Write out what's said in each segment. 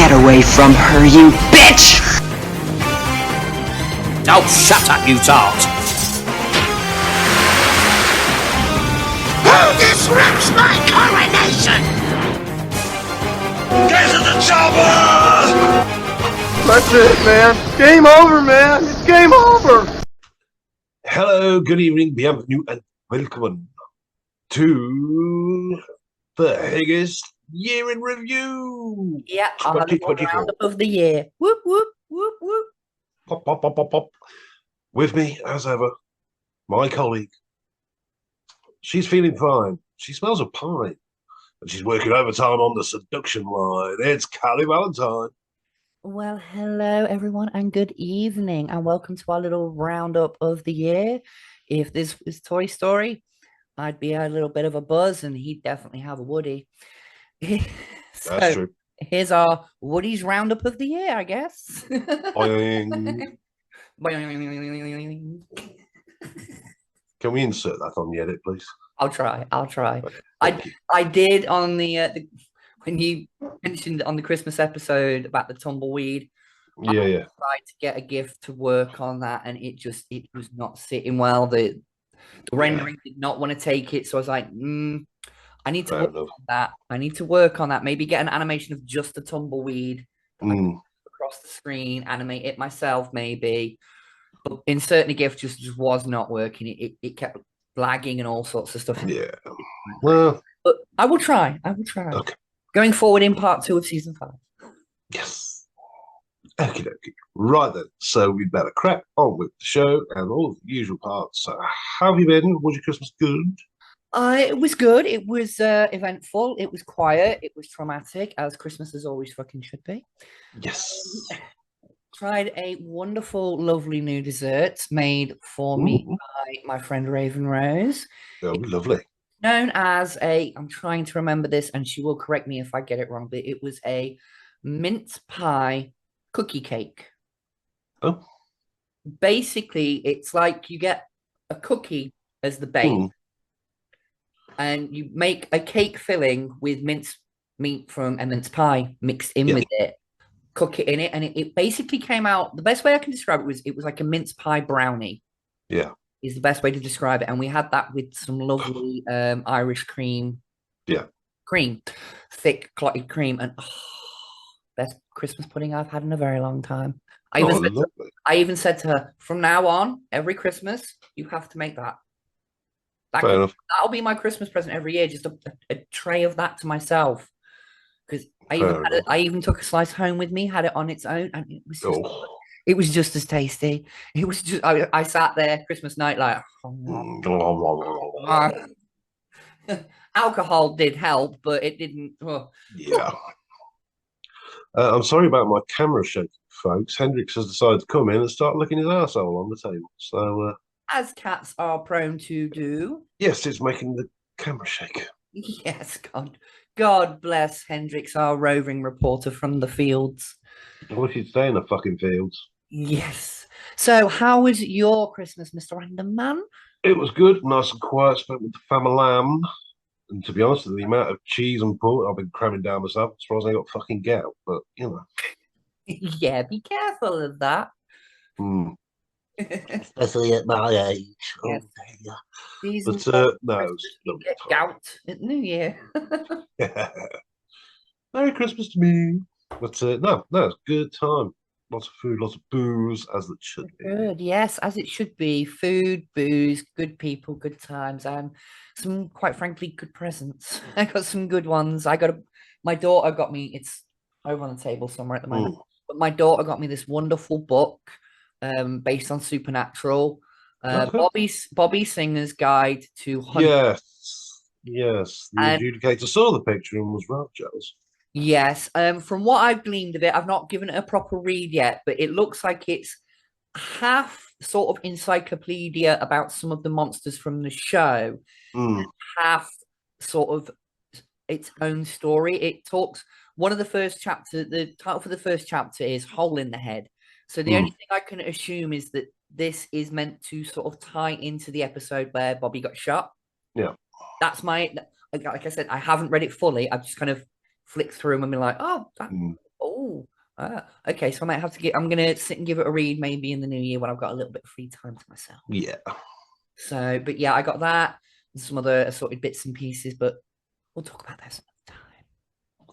Get away from her, you bitch! Oh, shut up, you tart! Who disrupts my coronation? Get to the chopper! That's it, man. Game over, man. It's game over. Hello, good evening, bienvenue, and welcome to the HYGIS Year in Review. Yeah, our Roundup of the year. Whoop, whoop, whoop, whoop. Pop, pop, pop, pop, pop. With me, as ever, my colleague. She's feeling fine. She smells of pine. And she's working overtime on the seduction line. It's Callie Valentine. Well, hello, everyone, and good evening, and welcome to our little roundup of the year. If this was Toy Story, I'd be a little bit of a buzz, and he'd definitely have a Woody. That's true. Here's our Woody's roundup of the year, I guess. Boing. Boing. Can we insert that on the edit, please? I'll try. Thank you. I did on the when you mentioned on the Christmas episode about the tumbleweed. Yeah. I tried to get a gift to work on that, and it was not sitting well. The rendering did not want to take it, so I was like, I need to work on that. I need to work on that. Maybe get an animation of just the tumbleweed across the screen, animate it myself, maybe. But inserting a GIF just was not working. It kept lagging and all sorts of stuff. Yeah. Well, but I will try. Okay. Going forward in part 2 of season 5. Yes. Okie dokie. Right then. So we better crack on with the show and all of the usual parts. So how have you been? Was your Christmas good? It was good. It was eventful. It was quiet. It was traumatic, as Christmas always fucking should be. Yes. Tried a wonderful, lovely new dessert made for me by my friend Raven Rose. Oh, lovely. Known as I'm trying to remember this, and she will correct me if I get it wrong, but it was a mince pie cookie cake. Oh. Basically, it's like you get a cookie as the base, and you make a cake filling with mince meat from a mince pie mixed in with it, cook it in it, and it basically came out. The best way I can describe it was like a mince pie brownie. Yeah. Is the best way to describe it. And we had that with some lovely Irish cream. Yeah. Cream. Thick, clotted cream. And best Christmas pudding I've had in a very long time. I even said to her, from now on, every Christmas, you have to make that. Fair enough. That'll be my Christmas present every year, just a tray of that to myself. Because I even took a slice home with me, had it on its own, and it was just... It was just as tasty. It was just, I sat there Christmas night like, alcohol did help, but it didn't. Yeah. I'm sorry about my camera shaking, folks. Hendrix has decided to come in and start licking his arsehole on the table. So, as cats are prone to do. Yes, it's making the camera shake. Yes, God bless Hendrix, our roving reporter from the fields. What if you stay in the fucking fields? Yes. So, how was your Christmas, Mr. Random Man? It was good, nice and quiet, spent with the family. And to be honest, with the amount of cheese and pork I've been cramming down myself, as far as I got fucking gout, but you know. Yeah, be careful of that. Especially at my age. Yes. But no, you get gout at New Year. Merry Christmas to me. But no, it's a good time. Lots of food, lots of booze, as it should be. Good, yes, as it should be. Food, booze, good people, good times, and some, quite frankly, good presents. I got some good ones. My daughter got me, it's over on the table somewhere at the moment, but my daughter got me this wonderful book based on Supernatural. Bobby Singer's Guide to Hunting. Yes. The adjudicator saw the picture and was rather jealous. Yes, from what I've gleaned of it, I've not given it a proper read yet, but it looks like it's half sort of encyclopedia about some of the monsters from the show, half sort of its own story. It talks, one of the first chapter, the title for the first chapter is Hole in the Head. So the only thing I can assume is that this is meant to sort of tie into the episode where Bobby got shot. Yeah. That's like I said, I haven't read it fully. I've just kind of flick through them and be like, oh, Oh, okay. So I might have to I'm going to sit and give it a read maybe in the new year when I've got a little bit of free time to myself. Yeah. So, but yeah, I got that and some other assorted bits and pieces, but we'll talk about that some other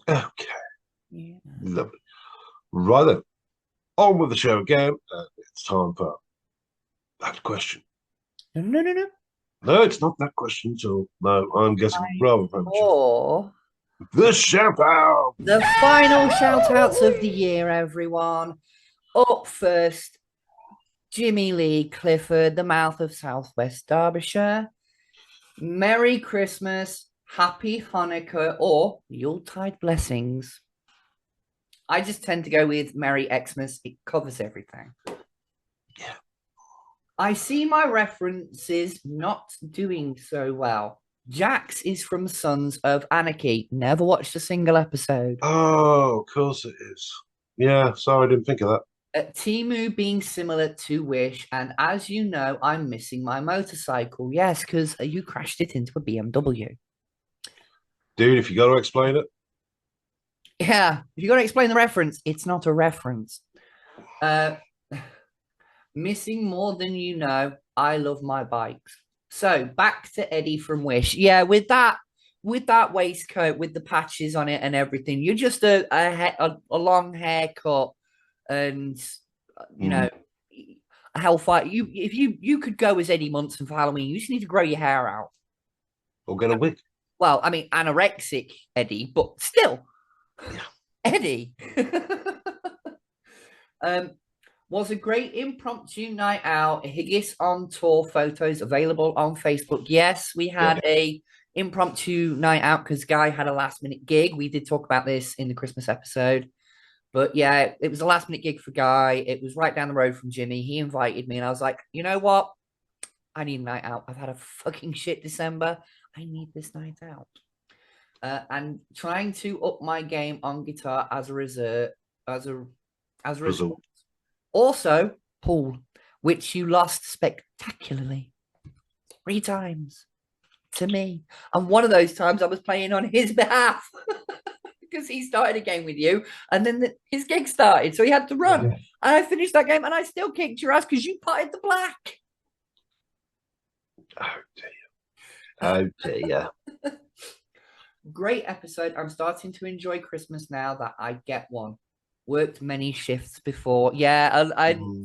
time. Okay. Yeah. Lovely. Right then. On with the show again. It's time for that question. No. No, it's not that question. So, no, I'm guessing rather premature. Or The shout out. the final shout outs of the year, everyone. Up first, Jimmy Lee Clifford, the mouth of Southwest Derbyshire. Merry Christmas, Happy Hanukkah, or Yuletide blessings. I just tend to go with Merry Xmas. It covers everything. Yeah. I see my references not doing so well. Jax is from Sons of Anarchy. Never watched a single episode. Oh, of course it is. Yeah, sorry, I didn't think of that. Timu being similar to Wish, and as you know, I'm missing my motorcycle. Yes, because you crashed it into a BMW. Dude, if you got to explain it. Yeah, if you got to explain the reference, it's not a reference. Missing more than you know. I love my bikes. So back to Eddie from Wish. Yeah, with that waistcoat with the patches on it and everything, you're just a long haircut and you know a hellfire. If you could go as Eddie Munson for Halloween, you just need to grow your hair out. Or get a wig. Well, I mean anorexic Eddie, but still, Yeah. Eddie. Was a great impromptu night out. HYGIS on tour photos available on Facebook. Yes, we had a impromptu night out because Guy had a last minute gig. We did talk about this in the Christmas episode. But yeah, it was a last minute gig for Guy. It was right down the road from Jimmy. He invited me and I was like, you know what? I need a night out. I've had a fucking shit December. I need this night out. And trying to up my game on guitar as a result. Also, Paul, which you lost spectacularly 3 times to me. And one of those times I was playing on his behalf because he started a game with you and then his gig started. So he had to run. Yeah. And I finished that game and I still kicked your ass because you potted the black. Oh, dear. Oh, dear. Great episode. I'm starting to enjoy Christmas now that I get one. Worked many shifts before. Yeah,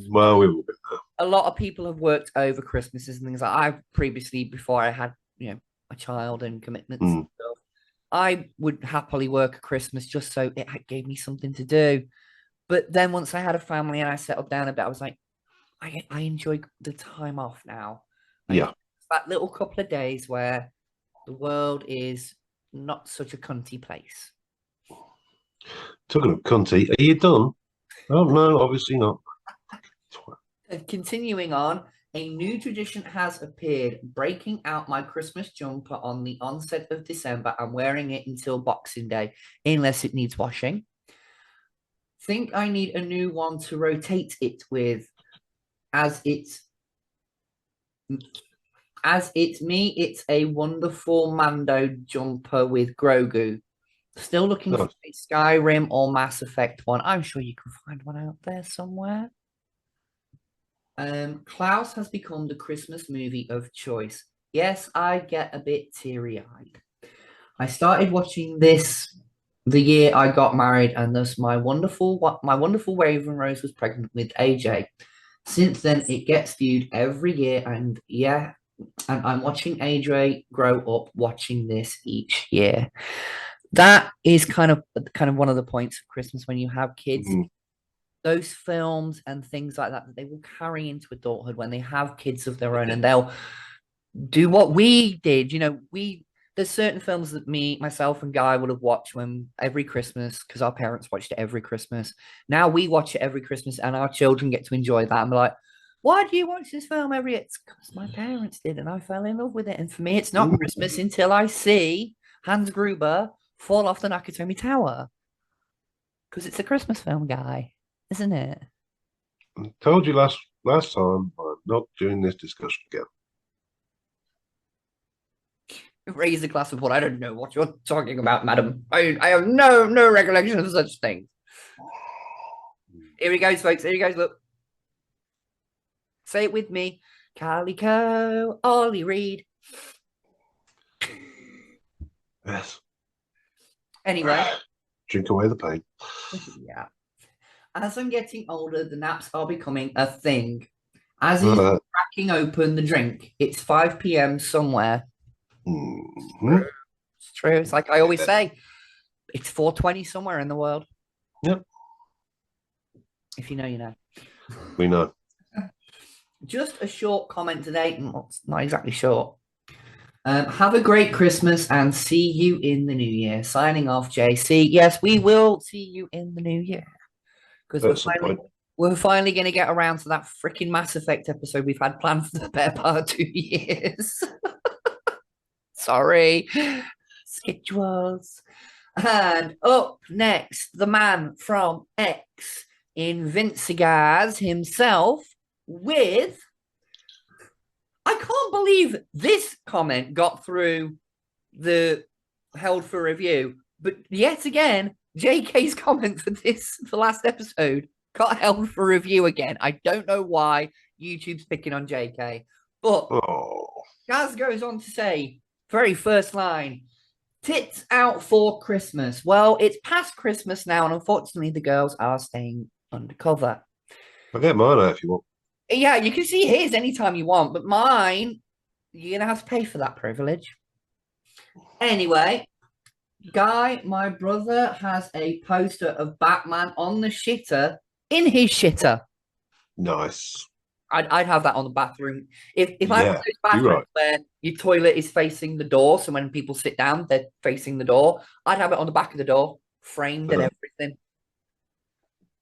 well, we will be there. A lot of people have worked over Christmases and things like I previously, before I had, a child and commitments and stuff. I would happily work a Christmas just so it gave me something to do. But then once I had a family and I settled down a bit, I was like, I enjoy the time off now. Yeah. That little couple of days where the world is not such a cunty place. Talking of cunty, are you done? Oh, no, obviously not. Continuing on, a new tradition has appeared, breaking out my Christmas jumper on the onset of December and wearing it until Boxing Day, unless it needs washing. Think I need a new one to rotate it with, as it's me, it's a wonderful Mando jumper with Grogu. Still looking for a Skyrim or Mass Effect one. I'm sure you can find one out there somewhere. Klaus has become the Christmas movie of choice. Yes, I get a bit teary-eyed. I started watching this the year I got married, and thus my wonderful Raven Rose was pregnant with AJ. Since then, it gets viewed every year, and I'm watching AJ grow up watching this each year. That is kind of one of the points of Christmas when you have kids. Those films and things like that they will carry into adulthood when they have kids of their own, and they'll do what we did. There's certain films that myself and Guy would have watched every Christmas because our parents watched it every Christmas. Now we watch it every Christmas, and our children get to enjoy that. And we're like, why do you watch this film every year? It's because my parents did, and I fell in love with it. And for me, it's not Christmas until I see Hans Gruber fall off the Nakatomi Tower, because it's a Christmas film, Guy, isn't it? I told you last time I'm not doing this discussion again. Raise a glass of water. I don't know what you're talking about, madam. I have no recollection of such things. Here he goes, folks. Here he goes. Look. Say it with me. Calico, Ollie Reed. Yes. Anyway. Drink away the pain. Yeah. As I'm getting older, the naps are becoming a thing. As he's cracking open the drink, it's 5 p.m. somewhere. Mm-hmm. It's true. It's like I always say, it's 4:20 somewhere in the world. Yep. If you know, you know. We know. Just a short comment today. Not exactly short. Have a great Christmas and see you in the new year. Signing off, JC. Yes, we will see you in the new year. Because we're finally going to get around to that freaking Mass Effect episode we've had planned for the better part of 2 years. Sorry. Schedules. And up next, the man from X, Invincigaz himself, with... I can't believe this comment got through the held for review, but yet again, JK's comment for the last episode got held for review again. I don't know why YouTube's picking on JK, but Gaz goes on to say, very first line, tits out for Christmas. Well, it's past Christmas now, and unfortunately, the girls are staying undercover. I'll get mine out if you want. Yeah, you can see his anytime you want, but mine, you're going to have to pay for that privilege. Anyway, Guy, my brother, has a poster of Batman on the shitter in his shitter. Nice. I'd have that on the bathroom. If I have those bathrooms right. where your toilet is facing the door, so when people sit down, they're facing the door, I'd have it on the back of the door, framed and everything.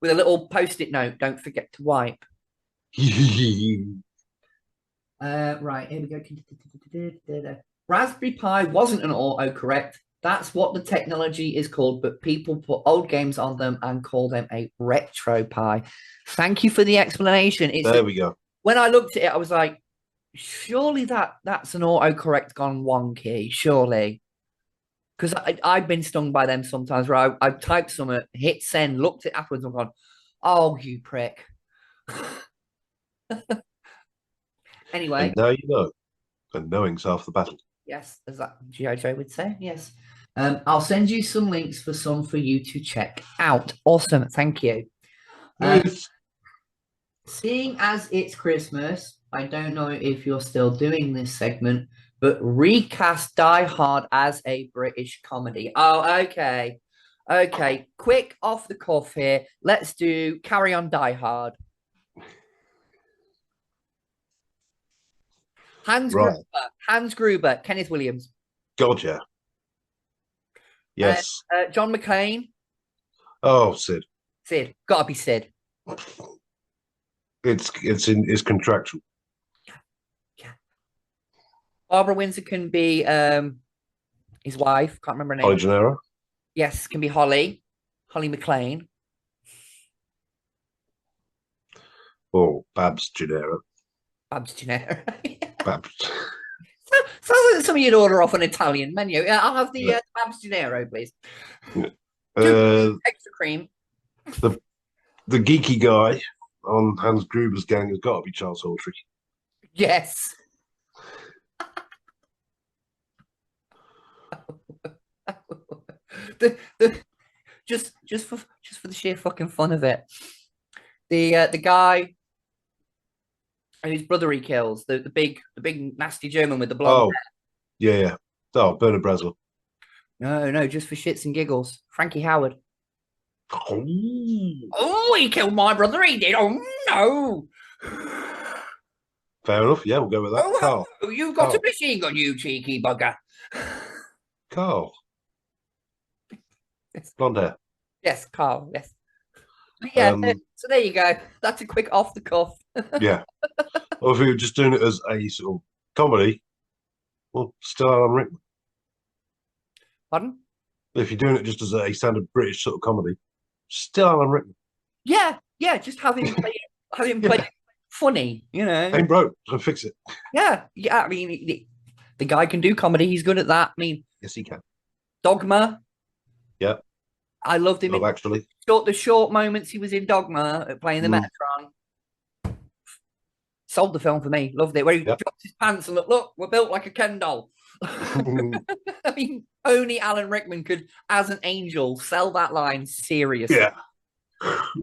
With a little post-it note, don't forget to wipe. Right, here we go. Raspberry Pi wasn't an autocorrect. That's what the technology is called, but people put old games on them and call them a retro Pi. Thank you for the explanation. There we go. When I looked at it, I was like, surely that's an autocorrect gone wonky, surely. Because I've been stung by them sometimes where I've typed something, hit send, looked at it afterwards and gone, oh, you prick. Anyway. And now you know. And knowing's half the battle. Yes, as that G.I. Joe would say, yes. I'll send you some links for you to check out. Awesome, thank you. Seeing as it's Christmas, I don't know if you're still doing this segment, but recast Die Hard as a British comedy. Oh, okay. Okay, quick off the cuff here. Let's do Carry On Die Hard. Hans Gruber, Kenneth Williams. God, yeah. Yes. John McClane. Oh, Sid. Gotta be Sid. It's contractual. Yeah. Barbara Windsor can be his wife. Can't remember her name. Holly Gennaro. Yes, can be Holly McClane. Or Babs Gennaro. Babs Gennaro. Babs. Sounds like something you'd order off an Italian menu. I'll have the Babs Gennaro, please. Extra cream. The geeky guy on Hans Gruber's gang has got to be Charles Hawtrey. Yes. just for the sheer fucking fun of it. The guy whose brother he kills, the big nasty German with the blonde hair. Yeah. Oh, Bernard Breslau. No, just for shits and giggles. Frankie Howard. Oh, he killed my brother, he did. Oh no. Fair enough. Yeah, we'll go with that. Carl. You've got a machine gun, you cheeky bugger. Carl. Blonde hair. Yes, Carl. Yes. Yeah. So there you go. That's a quick off the cuff. Yeah. Or if we were just doing it as a sort of comedy, well, still Alan Rickman. Pardon? If you're doing it just as a standard British sort of comedy, still Alan Rickman. Yeah. Just have him play funny, you know. Ain't broke, so fix it. Yeah. I mean, the guy can do comedy. He's good at that. I mean, yes, he can. Dogma. Yeah. I loved him. Love Actually. The short moments he was in Dogma playing the Metatron. Sold the film for me. Loved it. Where he dropped his pants and look, we're built like a Ken doll. I mean, only Alan Rickman could, as an angel, sell that line seriously. Yeah.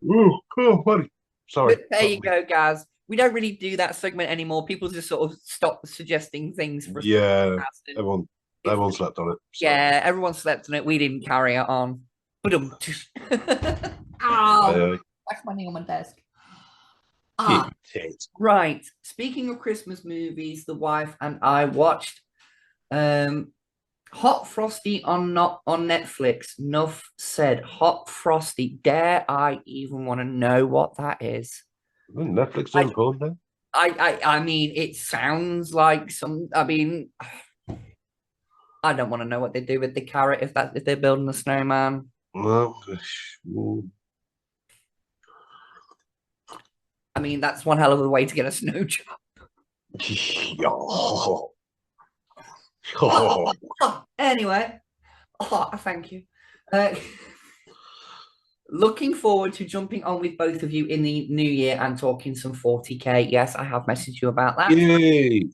Oh, buddy. Sorry. But there you go, guys. We don't really do that segment anymore. People just sort of stop suggesting things for everyone slept on it. So. Yeah, everyone slept on it. We didn't carry it on. Ow! That's my knee on my desk. Right. Speaking of Christmas movies, the wife and I watched Hot Frosty on Netflix. Nuff said Hot Frosty. Dare I even want to know what that is? Netflix is important then? I mean, it sounds like I don't want to know what they do with the carrot if they're building a snowman. Well, I mean, that's one hell of a way to get a snow job. Anyway, thank you. Looking forward to jumping on with both of you in the new year and talking some 40k. Yes, I have messaged you about that. Yay!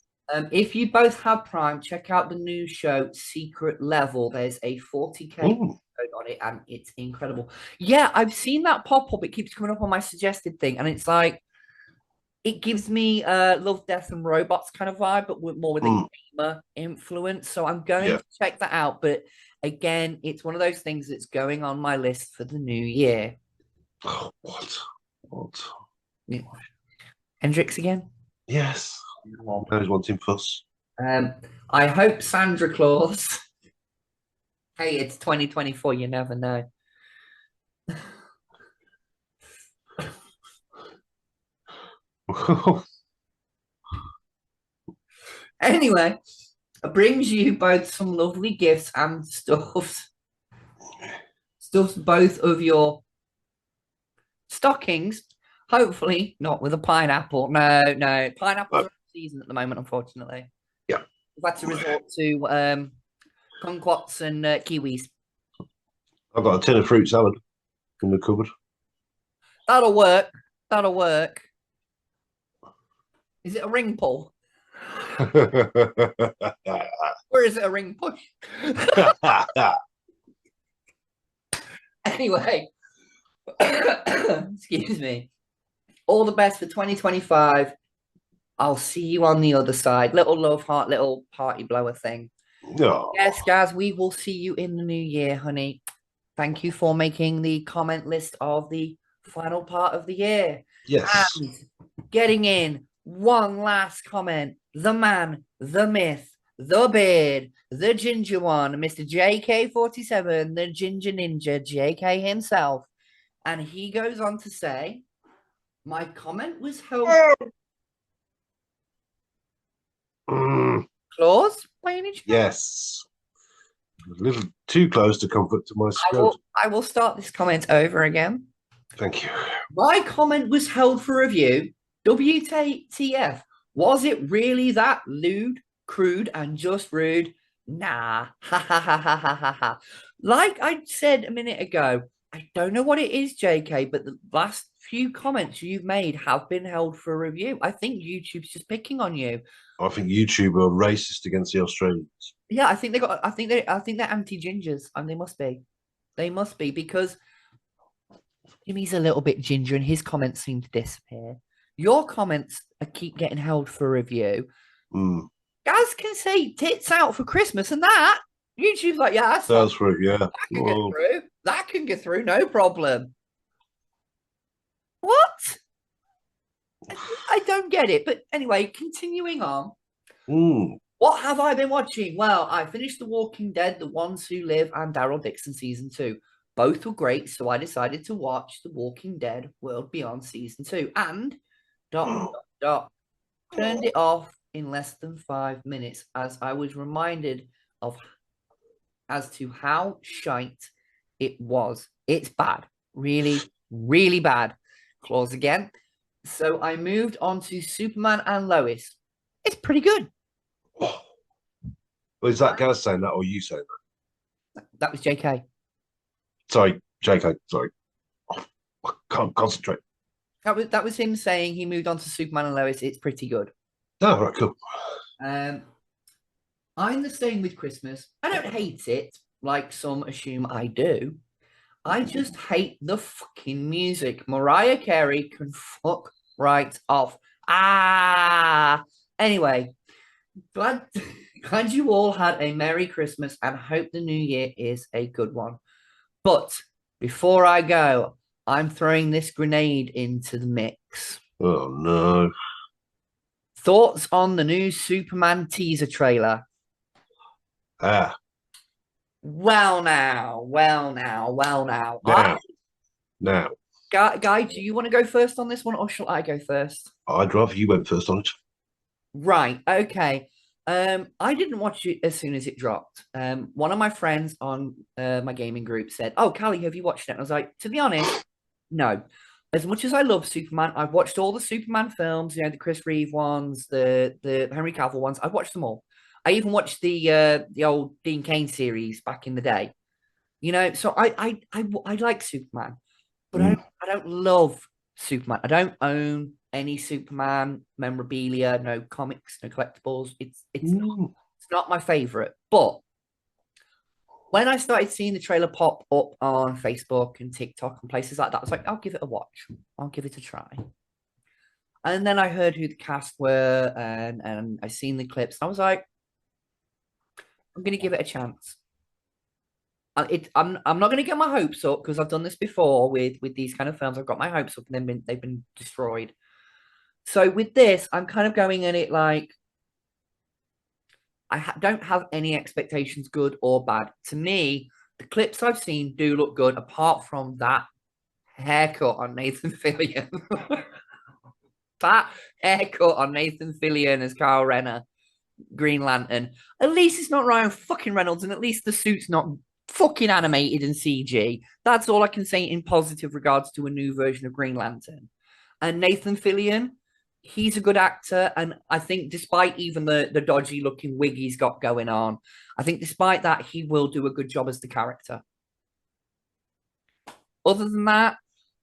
If you both have Prime, check out the new show Secret Level. There's a 40k code on it, and it's incredible. Yeah, I've seen that pop up. It keeps coming up on my suggested thing, and it's like it gives me Love, Death, and Robots kind of vibe, but more with a gamer influence. So I'm going to check that out. But again, it's one of those things that's going on my list for the new year. Oh, what? Yeah. Hendrix again? Yes. I was wanting fuss. I hope Sandra Claus. Hey, it's 2024. You never know. Anyway, it brings you both some lovely gifts and stuffs both of your stockings. Hopefully not with a pineapple. No, pineapples are in season at the moment, unfortunately. Yeah, we've had to resort to kumquats and kiwis. I've got a tin of fruit salad in the cupboard. That'll work. Is it a ring pull? Or is it a ring push? Anyway, excuse me. All the best for 2025. I'll see you on the other side. Little love heart, little party blower thing. No. Yes, guys, we will see you in the new year, honey. Thank you for making the comment list of the final part of the year. Yes. And getting in one last comment. The man, the myth, the beard, the ginger one, Mr. JK47, the ginger ninja, JK himself. And he goes on to say, my comment was held. Claus, by any chance? Yes. A little too close to comfort to my scrotum. I will start this comment over again. Thank you. My comment was held for review. WTF? Was it really that lewd, crude, and just rude? Nah. Ha ha ha ha ha ha ha. Like I said a minute ago, I don't know what it is, JK, but the last few comments you've made have been held for review. I think YouTube's just picking on you. I think YouTube are racist against the Australians. Yeah, I think they're anti-gingers, and they must be. They must be, because Jimmy's a little bit ginger and his comments seem to disappear. Your comments keep getting held for review. Guys can say tits out for Christmas, and that YouTube's like, yeah, that's right, yeah. That can get through, no problem. What? I don't get it. But anyway, continuing on. What have I been watching? Well, I finished The Walking Dead, The Ones Who Live, and Daryl Dixon Season 2. Both were great, so I decided to watch The Walking Dead World Beyond Season 2. And turned it off in less than 5 minutes, as I was reminded of as to how shite it was. It's bad. Really, really bad. Clause again. So I moved on to Superman and Lois. It's pretty good. Well, is that Gaz saying that or you saying that? That was JK. Sorry, JK, sorry. Oh, I can't concentrate. That was him saying he moved on to Superman and Lois. It's pretty good. Oh, right, cool. I'm the same with Christmas. I don't hate it like some assume I do. I just hate the fucking music. Mariah Carey can fuck right off. Anyway, glad you all had a Merry Christmas and hope the new year is a good one. But before I go, I'm throwing this grenade into the mix. Oh, no. Thoughts on the new Superman teaser trailer? Ah. Well now. Now. Guy, do you want to go first on this one, or shall I go first? I'd rather you went first on it. Right. Okay. I didn't watch it as soon as it dropped. One of my friends on my gaming group said, "Oh, Callie, have you watched it?" And I was like, to be honest, no. As much as I love Superman, I've watched all the Superman films, the Chris Reeve ones, the Henry Cavill ones. I've watched them all. I even watched the old Dean Cain series back in the day. So I like Superman, but I don't love Superman. I don't own any Superman memorabilia, no comics, no collectibles. It's not my favorite. But when I started seeing the trailer pop up on Facebook and TikTok and places like that, I was like, I'll give it a watch. I'll give it a try. And then I heard who the cast were and I seen the clips. And I was like, I'm going to give it a chance. I'm not going to get my hopes up because I've done this before with these kind of films. I've got my hopes up and then they've been destroyed. So with this, I'm kind of going in it like I don't have any expectations, good or bad. To me, the clips I've seen do look good, apart from that haircut on Nathan Fillion. That haircut on Nathan Fillion as Kyle Renner, Green Lantern. At least it's not Ryan fucking Reynolds, and at least the suit's not fucking animated and CG. That's all I can say in positive regards to a new version of Green Lantern. And Nathan Fillion, he's a good actor, and I think despite even the dodgy looking wig he's got going on, I think despite that, he will do a good job as the character. Other than that,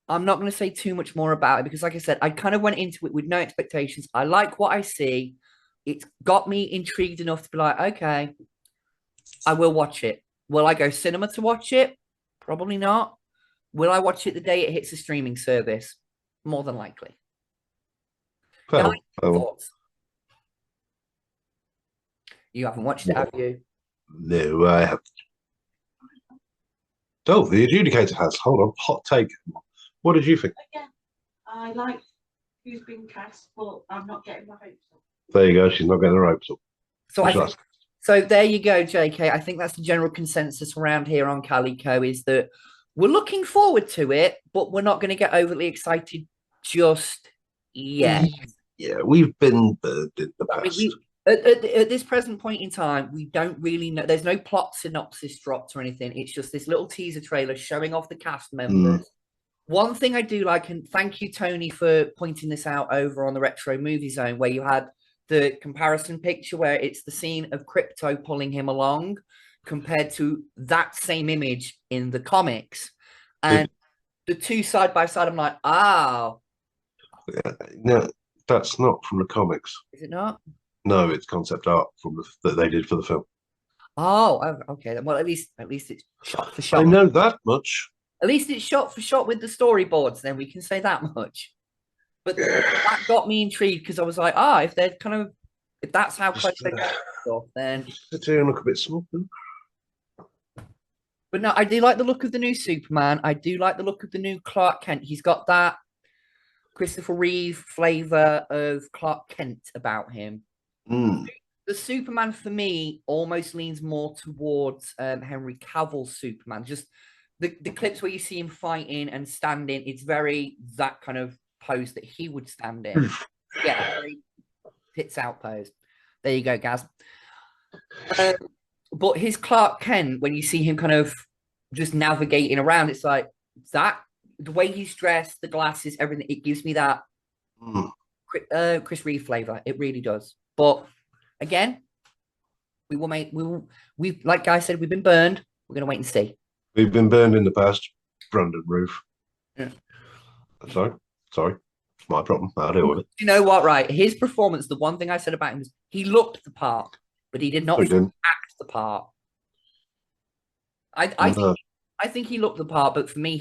I'm not going to say too much more about it because, like I said, I kind of went into it with no expectations. I like what I see. It's got me intrigued enough to be like, okay, I will watch it. Will I go cinema to watch it? Probably not. Will I watch it the day it hits a streaming service? More than likely. Thoughts? You haven't watched it, have you? No, I haven't. Oh, the adjudicator has. Hold on. Hot take. What did you think? Again, I like who's been cast, but I'm not getting my hopes up. There you go. She's not getting her hopes up. So there you go, JK. I think that's the general consensus around here on Calico is that we're looking forward to it, but we're not going to get overly excited just yet. Yeah, we've been burned in the past. At this present point in time, we don't really know. There's no plot synopsis dropped or anything. It's just this little teaser trailer showing off the cast members. One thing I do like, and thank you, Tony, for pointing this out over on the Retro Movie Zone, where you had the comparison picture where it's the scene of Crypto pulling him along compared to that same image in the comics. And the two side by side, I'm like, oh. No, that's not from the comics. Is it not? No, it's concept art from that they did for the film. Oh, okay. Well, at least it's shot for shot. I know that much. At least it's shot for shot with the storyboards, then we can say that much. But that got me intrigued because I was like, if they're if that's how close they get stuff, then sit here and look a bit small. But no, I do like the look of the new Superman. I do like the look of the new Clark Kent. He's got that Christopher Reeve flavor of Clark Kent about him. The Superman for me almost leans more towards Henry Cavill's Superman. Just the clips where you see him fighting and standing, it's very that kind of pose that he would stand in. Yeah, very tits out pose. There you go, Gaz. But his Clark Kent, when you see him kind of just navigating around, it's like that the way he's dressed, the glasses, everything. It gives me that Chris Reeve flavor. It really does. But again, we like Guy said, we've been burned. We're gonna wait and see. We've been burned in the past. Brandon Roof. Yeah. Sorry. It's my problem. I'll deal with it. You know what? Right, his performance. The one thing I said about him was he looked the part, but he did not No, he didn't. act the part. I No. think he looked the part, but for me,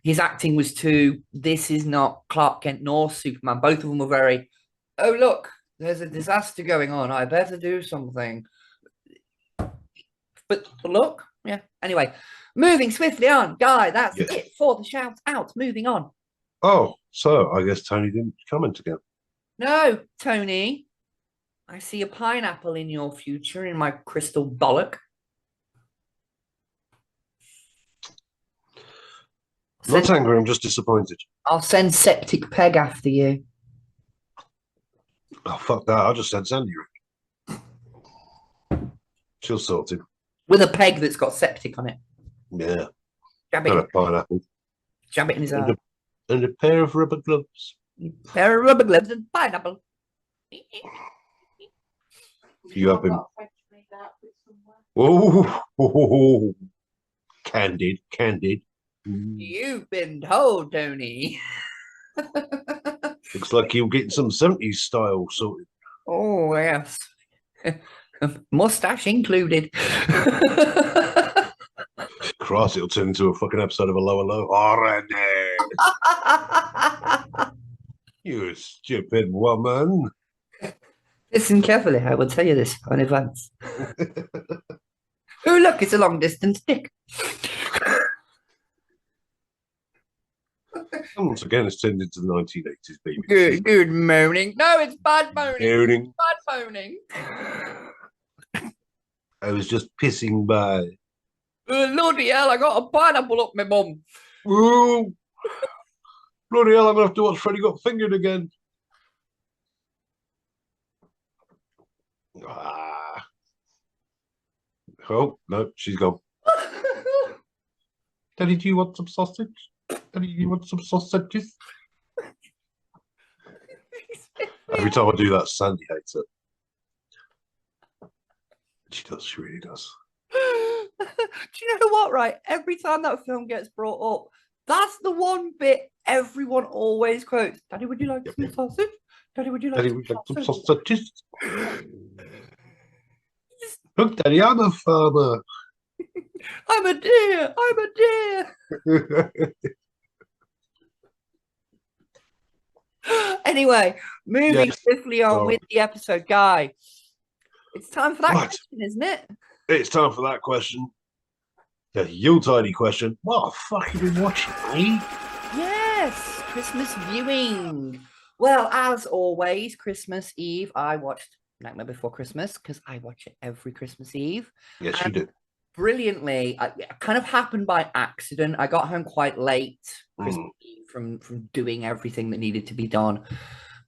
his acting was too. This is not Clark Kent nor Superman. Both of them were very. Oh look, there's a disaster going on. I better do something. But look, yeah. Anyway, moving swiftly on, Guy. That's Yes. it for the shout out. Moving on. Oh, so I guess Tony didn't comment again. No, Tony. I see a pineapple in your future in my crystal bollock. I'm not angry, I'm just disappointed. I'll send Septic Peg after you. Oh, fuck that. I'll just send Sandy. She'll sort it. With a peg that's got septic on it. Yeah. Jab And a it, pineapple. jab it in his eye. And a pair of rubber gloves. Pair of rubber gloves and pineapple. You have been. I've got a French made outfit somewhere. Oh, candid. You've been told, Tony. Looks like you're getting some 70s style sorted. Oh, yes. Mustache included. Christ, it'll turn into a fucking episode of a Lower Low. Already. You stupid woman. Listen carefully, I will tell you this in advance. Oh, look, it's a long distance dick. And once again, it's turned into the 1980s BBC. Good moaning. No, it's bad moaning. Moaning. Bad moaning. I was just pissing by. Bloody hell, I got a pineapple up my bum. Ooh. Bloody hell, I'm going to have to watch Freddy Got Fingered again. Ah. Oh, no, she's gone. Daddy, do you want some sausage? Daddy, do you want some sausages? Every time I do that, Sandy hates it. She does, she really does. Do you know what, right? Every time that film gets brought up, that's the one bit everyone always quotes. Daddy, would you like some sausage? Daddy, would you like Daddy, some would you like some sausage? sausages? Look, Daddy, I'm a farmer. I'm a deer. I'm a deer. Anyway, moving swiftly on with the episode, Guy. It's time for that question, isn't it? It's time for that question. The Yuletide question. What the fuck have you been watching, eh? Yes, Christmas viewing. Well, as always, Christmas Eve, I watched Nightmare Before Christmas because I watch it every Christmas Eve. Yes, you do. Brilliantly, it kind of happened by accident. I got home quite late Christmas Eve from doing everything that needed to be done.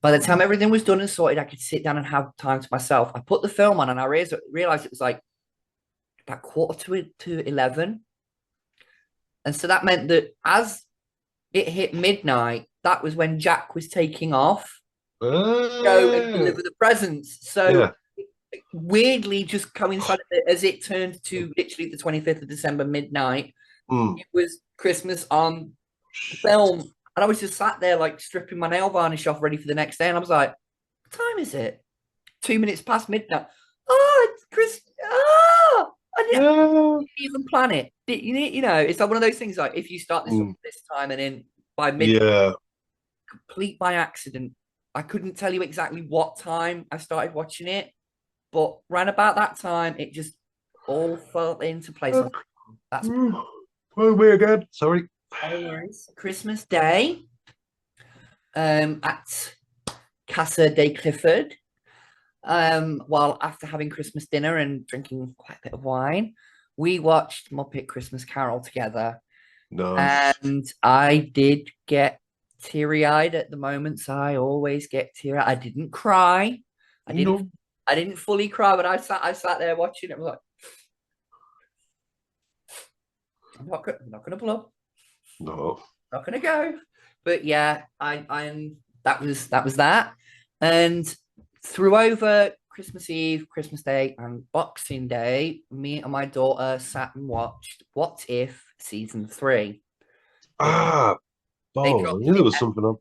By the time everything was done and sorted, I could sit down and have time to myself. I put the film on and I realized it was like about 11:45. And so that meant that as it hit midnight, that was when Jack was taking off to go and deliver the presents. So weirdly just coincided as it turned to literally the 25th of December midnight. It was Christmas on film. And I was just sat there like stripping my nail varnish off ready for the next day. And I was like, what time is it? 2 minutes past midnight. Oh, it's Christmas. Oh, I didn't even plan it. You know, it's like one of those things like if you start this up this time and then by midnight, complete by accident. I couldn't tell you exactly what time I started watching it, but around about that time, it just all fell into place. That's me again. Sorry. Christmas Day at Casa de Clifford. While after having Christmas dinner and drinking quite a bit of wine, we watched Muppet Christmas Carol together. Nice. And I did get teary-eyed at the moments. I always get teary-eyed. I didn't cry. I didn't fully cry, but I sat there watching it. I was like, I'm not gonna blow. No. Not gonna go. But yeah, I'm that was that. And through over Christmas Eve, Christmas Day, and Boxing Day, me and my daughter sat and watched What If Season 3. Ah, They oh, I dropped knew there it, was something on.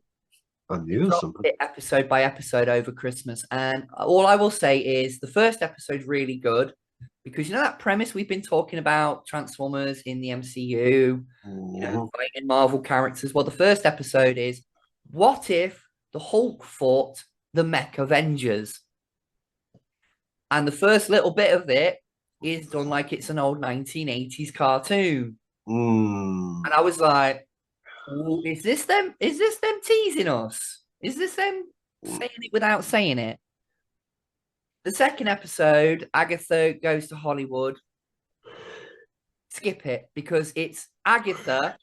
I knew there was dropped something. it episode by episode over Christmas. And all I will say is the first episode's really good because you know that premise we've been talking about, Transformers in the MCU, you know, fighting Marvel characters. Well, the first episode is what if the Hulk fought the Mech Avengers? And the first little bit of it is done like it's an old 1980s cartoon. Mm. And I was like, "Ooh, is this them? Is this them teasing us? Is this them saying it without saying it?" The second episode, Agatha goes to Hollywood. Skip it because it's Agatha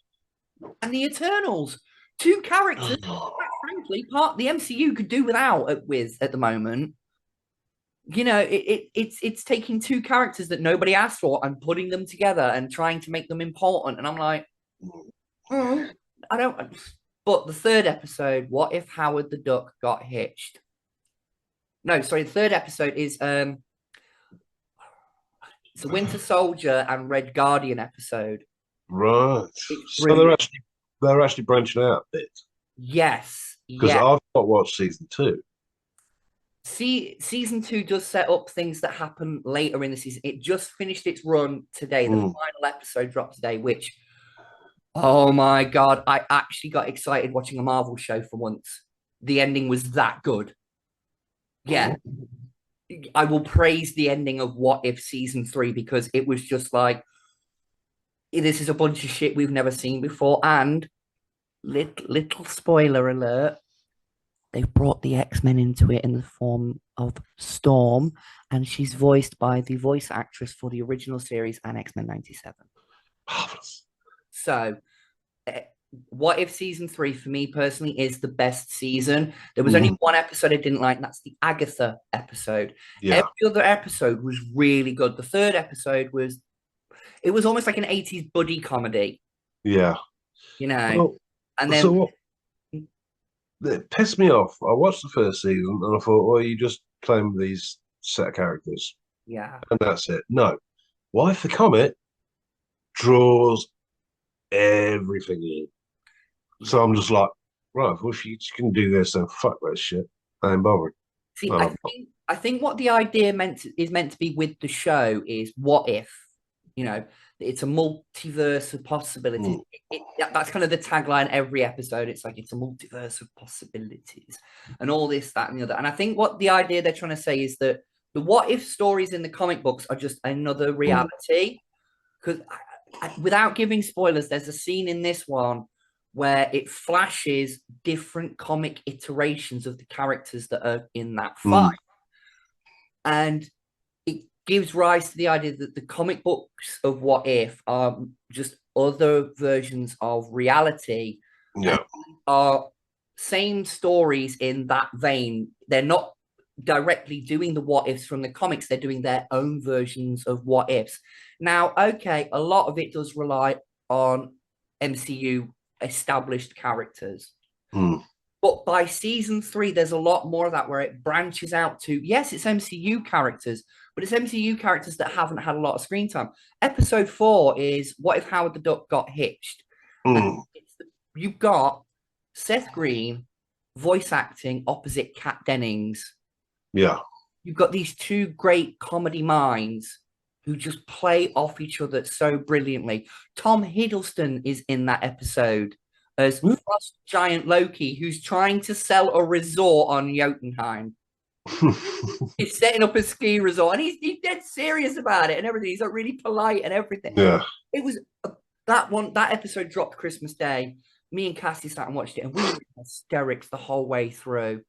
and the Eternals, two characters. Quite frankly, part the MCU could do without with at the moment. You know, it's taking two characters that nobody asked for and putting them together and trying to make them important. And I'm like, I don't. But the third episode, what if Howard the Duck got hitched? No, sorry, the third episode is it's a Winter Soldier and Red Guardian episode. Right. It's So brilliant. they're actually branching out a bit. Yes, Because yes. I've not watched season 2. See, season 2 does set up things that happen later in the season. It just finished its run today. The final episode dropped today, which, oh my God, I actually got excited watching a Marvel show for once. The ending was that good. Yeah. I will praise the ending of What If season 3 because it was just like, this is a bunch of shit we've never seen before. And little spoiler alert, they've brought the X-Men into it in the form of Storm, and she's voiced by the voice actress for the original series and X-Men 97. So, What If season 3 for me personally is the best season. There was only one episode I didn't like, and that's the Agatha episode. Yeah. Every other episode was really good. The third episode was almost like an 80s buddy comedy. Yeah. You know. Well, and then so what? It pissed me off. I watched the first season and I thought, well, you just playing with these set of characters. Yeah. And that's it. No. What if the comic draws everything in? So I'm just like, right, well, if you can do this, then fuck that shit. I ain't bothered. See, I think what the idea is meant to be with the show is what if, you know, it's a multiverse of possibilities. That's kind of the tagline every episode. It's like it's a multiverse of possibilities and all this, that, and the other. And I think what the idea they're trying to say is that the what if stories in the comic books are just another reality. Because without giving spoilers, there's a scene in this one where it flashes different comic iterations of the characters that are in that fight. And it gives rise to the idea that the comic books of What If are just other versions of reality. Yeah. Are same stories in that vein. They're not directly doing the what ifs from the comics, they're doing their own versions of what ifs. Now, okay, a lot of it does rely on MCU established characters. But by season 3, there's a lot more of that where it branches out to, yes, it's MCU characters, but it's MCU characters that haven't had a lot of screen time. Episode 4 is What If Howard the Duck Got Hitched? You've got Seth Green voice acting opposite Kat Dennings. Yeah. You've got these two great comedy minds who just play off each other so brilliantly. Tom Hiddleston is in that episode as Frost Giant Loki, who's trying to sell a resort on Jotunheim. He's setting up a ski resort, and he's dead serious about it and everything. He's like really polite and everything. Yeah. It was that episode dropped Christmas Day. Me and Cassie sat and watched it, and we were in hysterics the whole way through.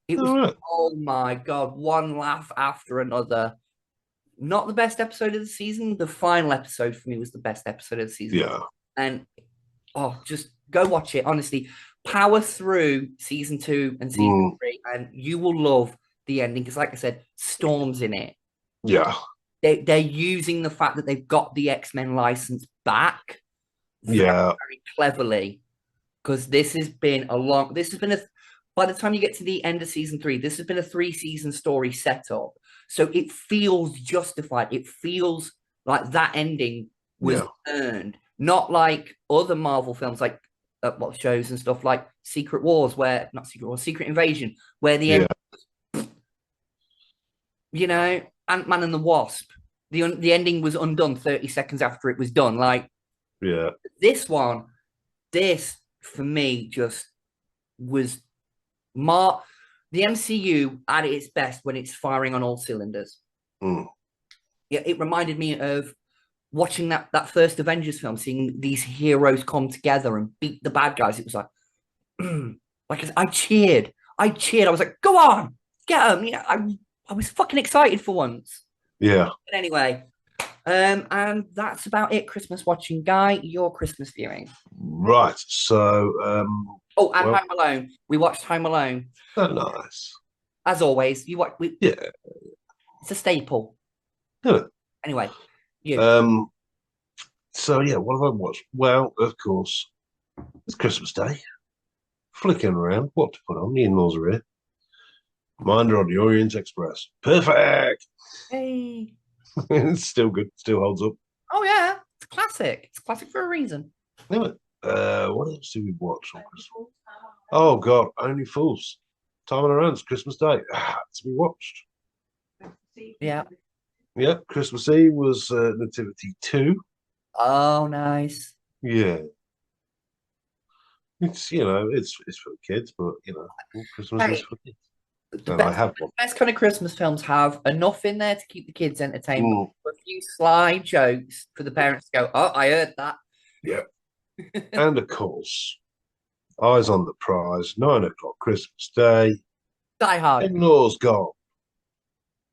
It was, oh my God, one laugh after another. Not the best episode of the season. The final episode for me was the best episode of the season. Yeah. And, just go watch it. Honestly, power through season 2 and season 3, and you will love the ending. Because like I said, Storm's in it. Yeah. They're using the fact that they've got the X-Men license back very cleverly. Because this has been by the time you get to the end of season 3, this has been a 3-season story setup. So it feels justified. It feels like that ending was earned. Not like other Marvel films, like what shows and stuff like Secret Wars, where not Secret Wars, Secret Invasion, where the Yeah. end, you know, Ant-Man and the Wasp, the ending was undone 30 seconds after it was done. Like, Yeah. this one, this for me just was the MCU at its best when it's firing on all cylinders. Mm. Yeah, it reminded me of watching that first Avengers film, seeing these heroes come together and beat the bad guys. It was like, like I cheered. I was like, go on, get them. You know, I was fucking excited for once. Yeah. But anyway, and that's about it. Christmas watching, Guy. Your Christmas viewing. Right. So, Oh, and well- Home Alone. We watched Home Alone. oh, nice. As always, Yeah. it's a staple. Yeah. Anyway, you. So yeah, what have I watched? Well, of course, it's Christmas Day. Flicking around, what to put on? The in-laws are here. Minder on the Orient Express. Perfect. Hey. It's still good. Still holds up. Oh yeah, it's classic. It's classic for a reason. Anyway, what else did we watch on Christmas? Oh God, Only Fools. Time on our hands, Christmas Day. To be watched. Yeah. Yeah, Christmas Eve was Nativity 2. Oh, nice. Yeah. It's it's for the kids, but Christmas Hey, is for kids. The And I best, have one. best kind of Christmas films have enough in there to keep the kids entertained. Mm. But a few sly jokes for the parents to go, oh, I heard that. Yeah. And of course, Eyes on the Prize, 9 o'clock Christmas Day, Die Hard. in-laws gone,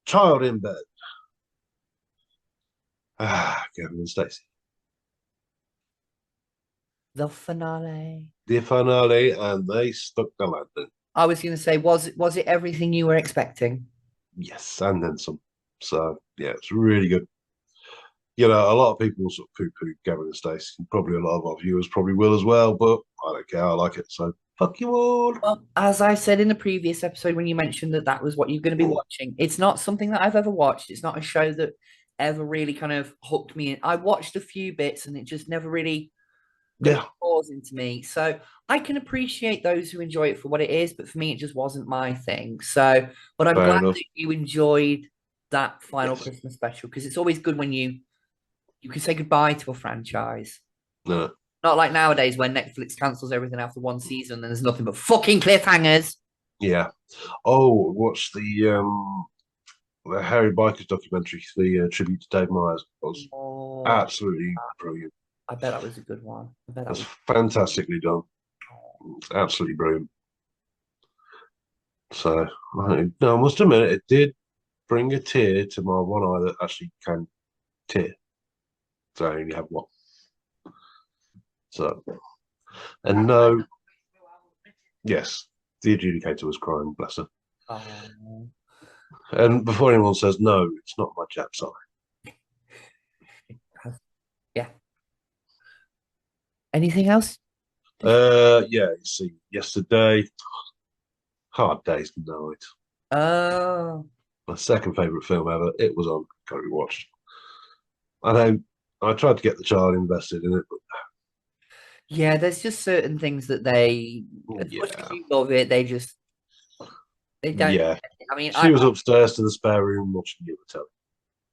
child in bed. Kevin and Stacey. The finale. The finale, and they stuck the landing. I was going to say, was it everything you were expecting? Yes, and then some. So, yeah, it's really good. A lot of people sort of poo-poo Gavin and Stacey. Probably a lot of our viewers probably will as well, but I don't care. I like it, so fuck you all. Well, as I said in the previous episode when you mentioned that was what you're going to be watching, it's not something that I've ever watched. It's not a show that ever really kind of hooked me in. I watched a few bits and it just never really falls into me. So I can appreciate those who enjoy it for what it is, but for me, it just wasn't my thing. So, but I'm glad that you enjoyed that final Christmas special, because it's always good when you can say goodbye to a franchise. No. Not like nowadays when Netflix cancels everything after one season and there's nothing but fucking cliffhangers. Yeah. Oh, watch the Harry Bikers documentary, the tribute to Dave Myers. It was absolutely brilliant. I bet that was a good one. I bet that was fantastically done. It's absolutely brilliant. So, I must admit, it did bring a tear to my one eye that actually can tear. So I only have one. So, and no, yes, the adjudicator was crying, bless her. And before anyone says no, it's not my Jap's eye. Yeah. Anything else? Yeah, you see, yesterday, Hard Day's Night. Oh. My second favourite film ever. It was on, got to be watched. I know, I tried to get the child invested in it, but yeah, there's just certain things that they, as much as you love it, they don't. Yeah. I mean, she was upstairs to the spare room watching you telly.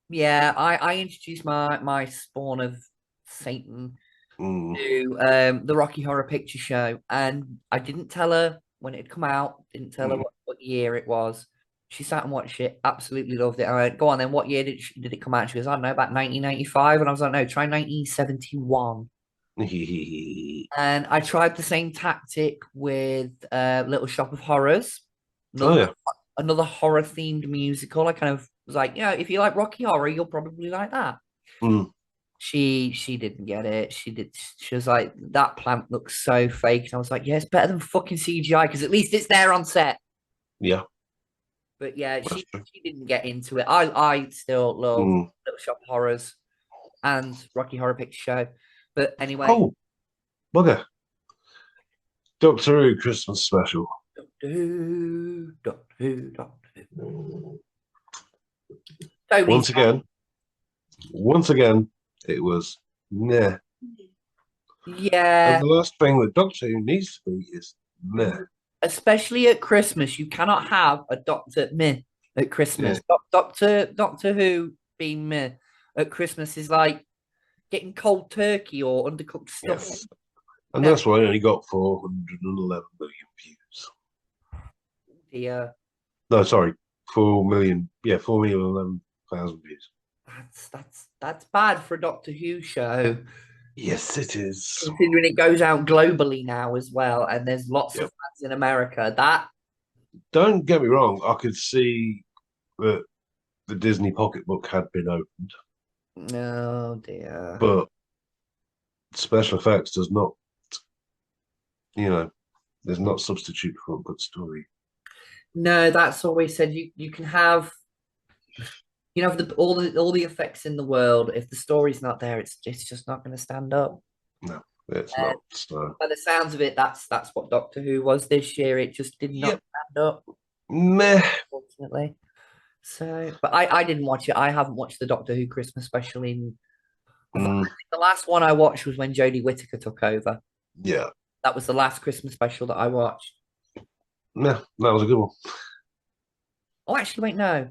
Yeah, I introduced my spawn of Satan to the Rocky Horror Picture Show, and I didn't tell her when it had come out, didn't tell her what year it was. She sat and watched it, absolutely loved it. I went, go on then, what year did it come out? She goes, I don't know, about 1995. And I was like, no, try 1971. And I tried the same tactic with Little Shop of Horrors. Another horror-themed musical. I kind of was like, if you like Rocky Horror, you'll probably like that. She didn't get it. She was like, that plant looks so fake. And I was like, yeah, it's better than fucking CGI because at least it's there on set. Yeah. But yeah, she didn't get into it. I still love Little Shop of Horrors and Rocky Horror Picture Show. But anyway. Oh, bugger. Doctor Who Christmas special. Doctor Who. Once again, it was nah. Yeah, And the last thing that Doctor Who needs to be is meh. especially at Christmas, you cannot have a Doctor Meh at Christmas. Yeah. Doctor Who being meh at Christmas is like getting cold turkey or undercooked stuff. Yes. And that's why it only got 411 million views. Yeah, No, sorry, 4 million. Yeah, 4,011,000 views. that's bad for a Doctor Who show. Yes, it is. Considering it goes out globally now as well, and there's lots of fans in America. That Don't get me wrong, I could see that the Disney pocketbook had been opened, oh dear. but special effects does not, there's not substitute for a good story. No, that's always said. You can have all the effects in the world. If the story's not there, it's just not going to stand up. No, it's not. So. By the sounds of it, that's what Doctor Who was this year. It just did not stand up, Meh. unfortunately. So, but I didn't watch it. I haven't watched the Doctor Who Christmas special in. I think the last one I watched was when Jodie Whittaker took over. Yeah. That was the last Christmas special that I watched. Yeah, that was a good one. Oh, actually, wait, no.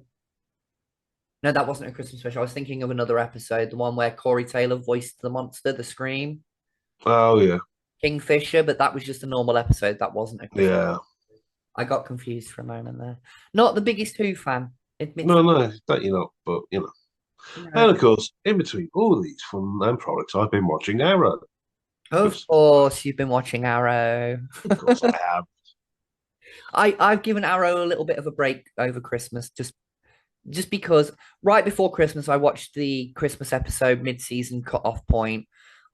No, that wasn't a Christmas special. I was thinking of another episode, the one where Corey Taylor voiced the monster, the Scream, Oh, yeah. Kingfisher, but that was just a normal episode. That wasn't a Christmas. Yeah. I got confused for a moment there. Not the biggest Who fan. No, that you're not, but No. And of course, in between all these fun and products, I've been watching Arrow. Of course, you've been watching Arrow. Of course, I have. I've given Arrow a little bit of a break over Christmas, just because right before Christmas I watched the Christmas episode mid-season cut-off point.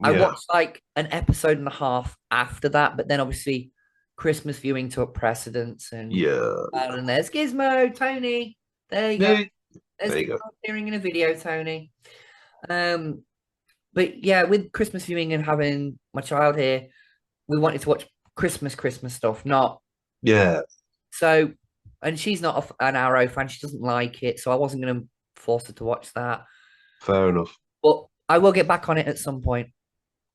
I watched like an episode and a half after that, but then obviously Christmas viewing took precedence, and and there's Gizmo, Tony. There you go. There's Gizmo appearing in a video, Tony. But yeah, with Christmas viewing and having my child here, we wanted to watch Christmas stuff, not So, and she's not an Arrow fan. She doesn't like it, so I wasn't going to force her to watch that. Fair enough. But I will get back on it at some point.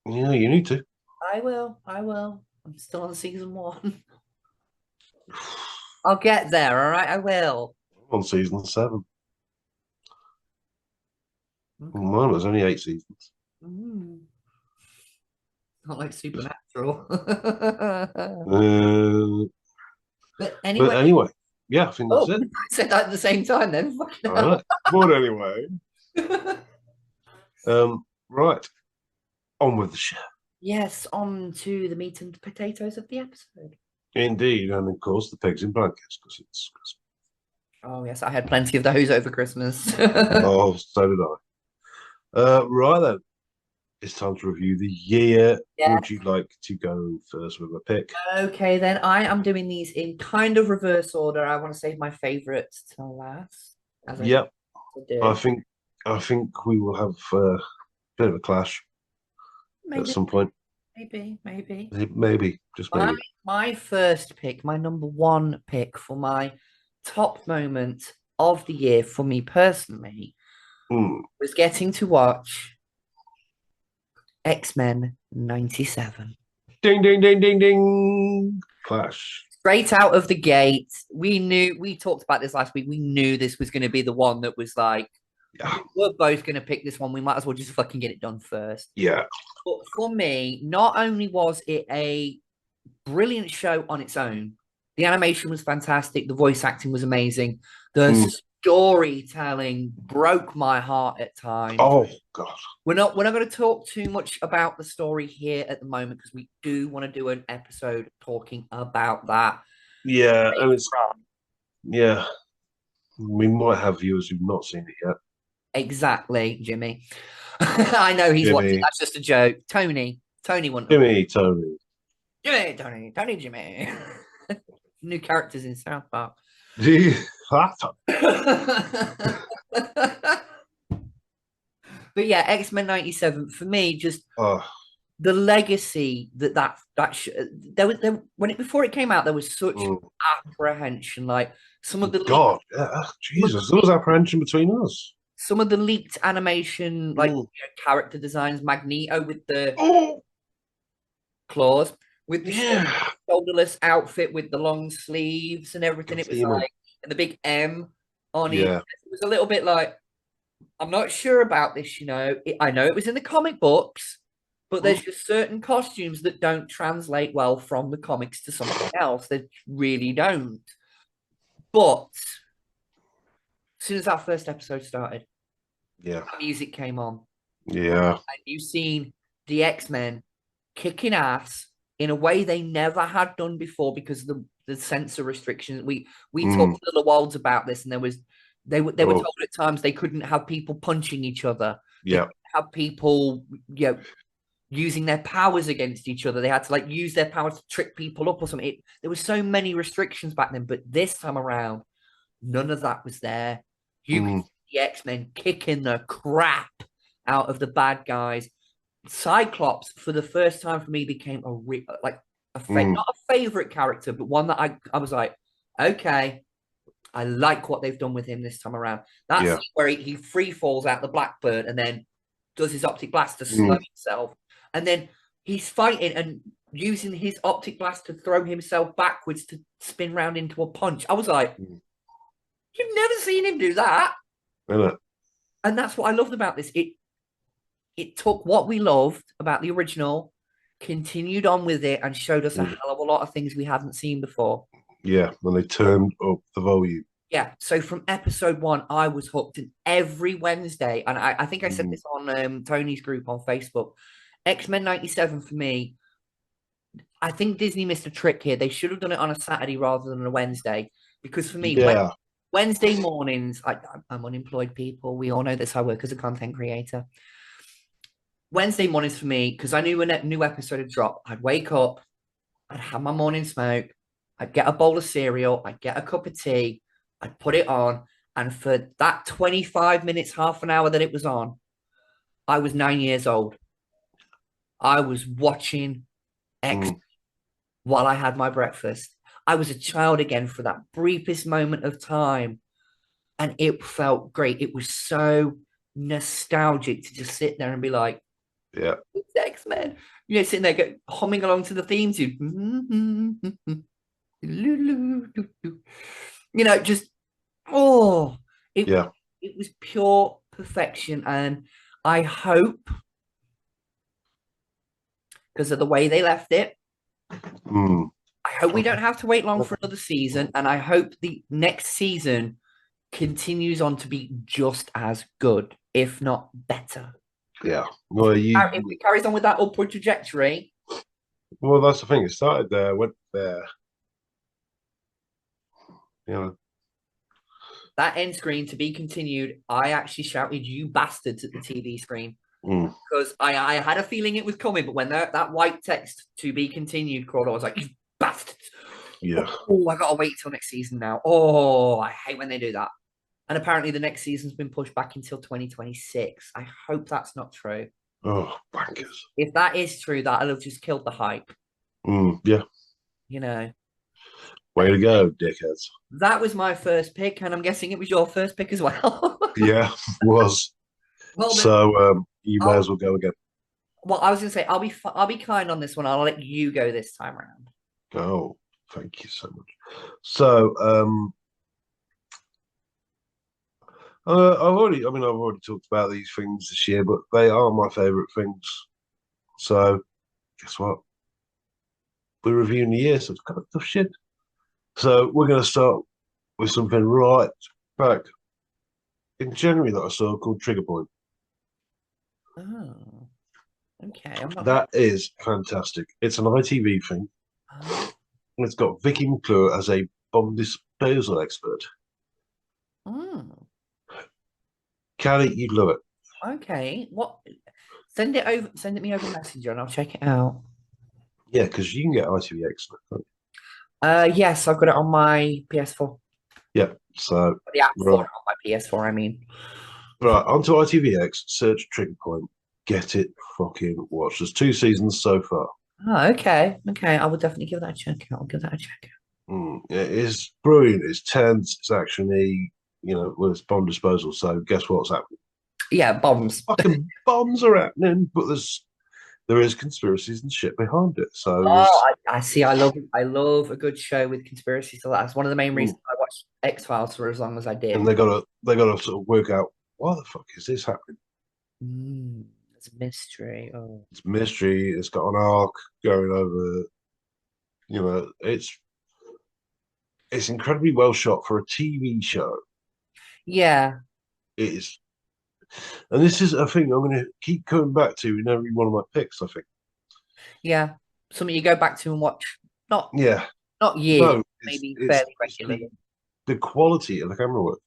Yeah, you need to. I will. I'm still on season 1. I'll get there, all right? I will. I'm on season 7. Okay. Mine was only 8 seasons. Not like Supernatural. But anyway, yeah, I think that's it. I said that at the same time then. All right. But anyway. Right. On with the show. Yes, on to the meat and potatoes of the episode. Indeed, and of course the pigs in blankets, because it's Christmas. Oh yes, I had plenty of those over Christmas. Oh, so did I. Right then. It's time to review the year. Yeah. Would you like to go first with a pick? Okay, then I am doing these in kind of reverse order. I want to save my favourites till last. Yep. I think we will have a bit of a clash at some point. Maybe. Just maybe. My first pick, my number 1 pick for my top moment of the year for me personally was getting to watch X-Men 97. Ding, ding, ding, ding, ding. Clash. Straight out of the gate. We talked about this last week. We knew this was going to be the one that was like, we're both going to pick this one. We might as well just fucking get it done first. Yeah. But for me, not only was it a brilliant show on its own, the animation was fantastic. The voice acting was amazing. The storytelling broke my heart at times. Oh God. We're not going to talk too much about the story here at the moment because we do want to do an episode talking about that. Yeah, and it's we might have viewers who've not seen it yet. Exactly, Jimmy. I know he's watching. That's just a joke. Tony wouldn't. Jimmy. New characters in South Park. But yeah, X-Men 97 for me, just the legacy before it came out, there was such apprehension. Like some of the Jesus, there was apprehension between us. Some of the leaked animation, like character designs, Magneto with the claws with the Yeah. shoulderless outfit with the long sleeves and everything. It was Demon. like, and the big M on it. Yeah. It was a little bit like, I'm not sure about this, I know it was in the comic books, but there's just certain costumes that don't translate well from the comics to something else. They really don't. But as soon as that first episode started, Yeah. music came on. Yeah. And you've seen the X-Men kicking ass in a way they never had done before because of the censor restrictions. We talked to the Wilds about this, and they were told at times they couldn't have people punching each other. They Yeah. couldn't have people using their powers against each other. They had to like use their powers to trick people up or something. There were so many restrictions back then, but this time around, none of that was there. You could see the X-Men kicking the crap out of the bad guys. Cyclops, for the first time for me, became not a favorite character, but one that I was like, okay, I like what they've done with him this time around. That's where he free falls out the Blackbird and then does his optic blast to slow himself, and then he's fighting and using his optic blast to throw himself backwards to spin round into a punch. I was like, you've never seen him do that. And that's what I loved about this. It took what we loved about the original, continued on with it, and showed us a hell of a lot of things we hadn't seen before. Yeah, when they turned up the volume. Yeah, so from episode 1, I was hooked. And every Wednesday, and I think I said this on Tony's group on Facebook, X-Men 97 for me, I think Disney missed a trick here. They should have done it on a Saturday rather than a Wednesday. Because for me, Wednesday mornings, I'm unemployed, people. We all know this. I work as a content creator. Wednesday mornings for me, because I knew when a new episode had dropped, I'd wake up, I'd have my morning smoke, I'd get a bowl of cereal, I'd get a cup of tea, I'd put it on, and for that 25 minutes, half an hour that it was on, I was 9 years old. I was watching X while I had my breakfast. I was a child again for that briefest moment of time, and it felt great. It was so nostalgic to just sit there and be like, yeah, it's X-Men. Sitting there humming along to the themes. It was pure perfection. And I hope, because of the way they left it, I hope we don't have to wait long for another season. And I hope the next season continues on to be just as good, if not better. Yeah. Well, if it carries on with that upward trajectory. Well, that's the thing. It started there, went there. That end screen to be continued. I actually shouted, "You bastards!" at the TV screen because I had a feeling it was coming. But when that white text "to be continued" crawled, I was like, "You bastards!" Yeah. Oh, I gotta wait till next season now. Oh, I hate when they do that. And apparently the next season's been pushed back until 2026. I hope that's not true. Oh, bankers. If that is true, that'll have just killed the hype. Yeah. Way to go, dickheads. That was my first pick, and I'm guessing it was your first pick as well. Yeah, it was. Well, so you may as well go again. Well, I was going to say, I'll be kind on this one. I'll let you go this time around. Oh, thank you so much. So, I've already talked about these things this year, but they are my favourite things. So, guess what? We're reviewing the year, so it's kind of tough shit. So, we're going to start with something right back in January that I saw called Trigger Point. Oh, okay. That is fantastic. It's an ITV thing. Oh. It's got Vicky McClure as a bomb disposal expert. Oh. Callie, you'd love it. Okay. What? Send it me over Messenger and I'll check it out. Yeah, because you can get ITVX. Yes, I've got it on my PS4. Yeah, so the app for it on my PS4, I mean. Right, onto ITVX, search Trigger Point, get it fucking watched. There's 2 seasons so far. Oh, okay. Okay, I will definitely give that a check out. I'll give that a check out. It is brilliant. It's tense. It's actiony. Well, it's bomb disposal. So guess what's happening? Yeah, bombs. Fucking bombs are happening, but there's there is conspiracies and shit behind it. So there's, Oh, I see. I love a good show with conspiracy. So that's one of the main reasons I watched X-Files for as long as I did. and they gotta sort of work out why the fuck is this happening. It's a mystery. Oh, It's mystery. It's got an arc going over. You know, it's incredibly well shot for a TV show. yeah, It is, and this is a thing I'm going to keep coming back to in every one of my picks. I think. yeah. Something you go back to and watch. Not Yeah. not yearly, No, maybe it's fairly regularly. the quality of the camera work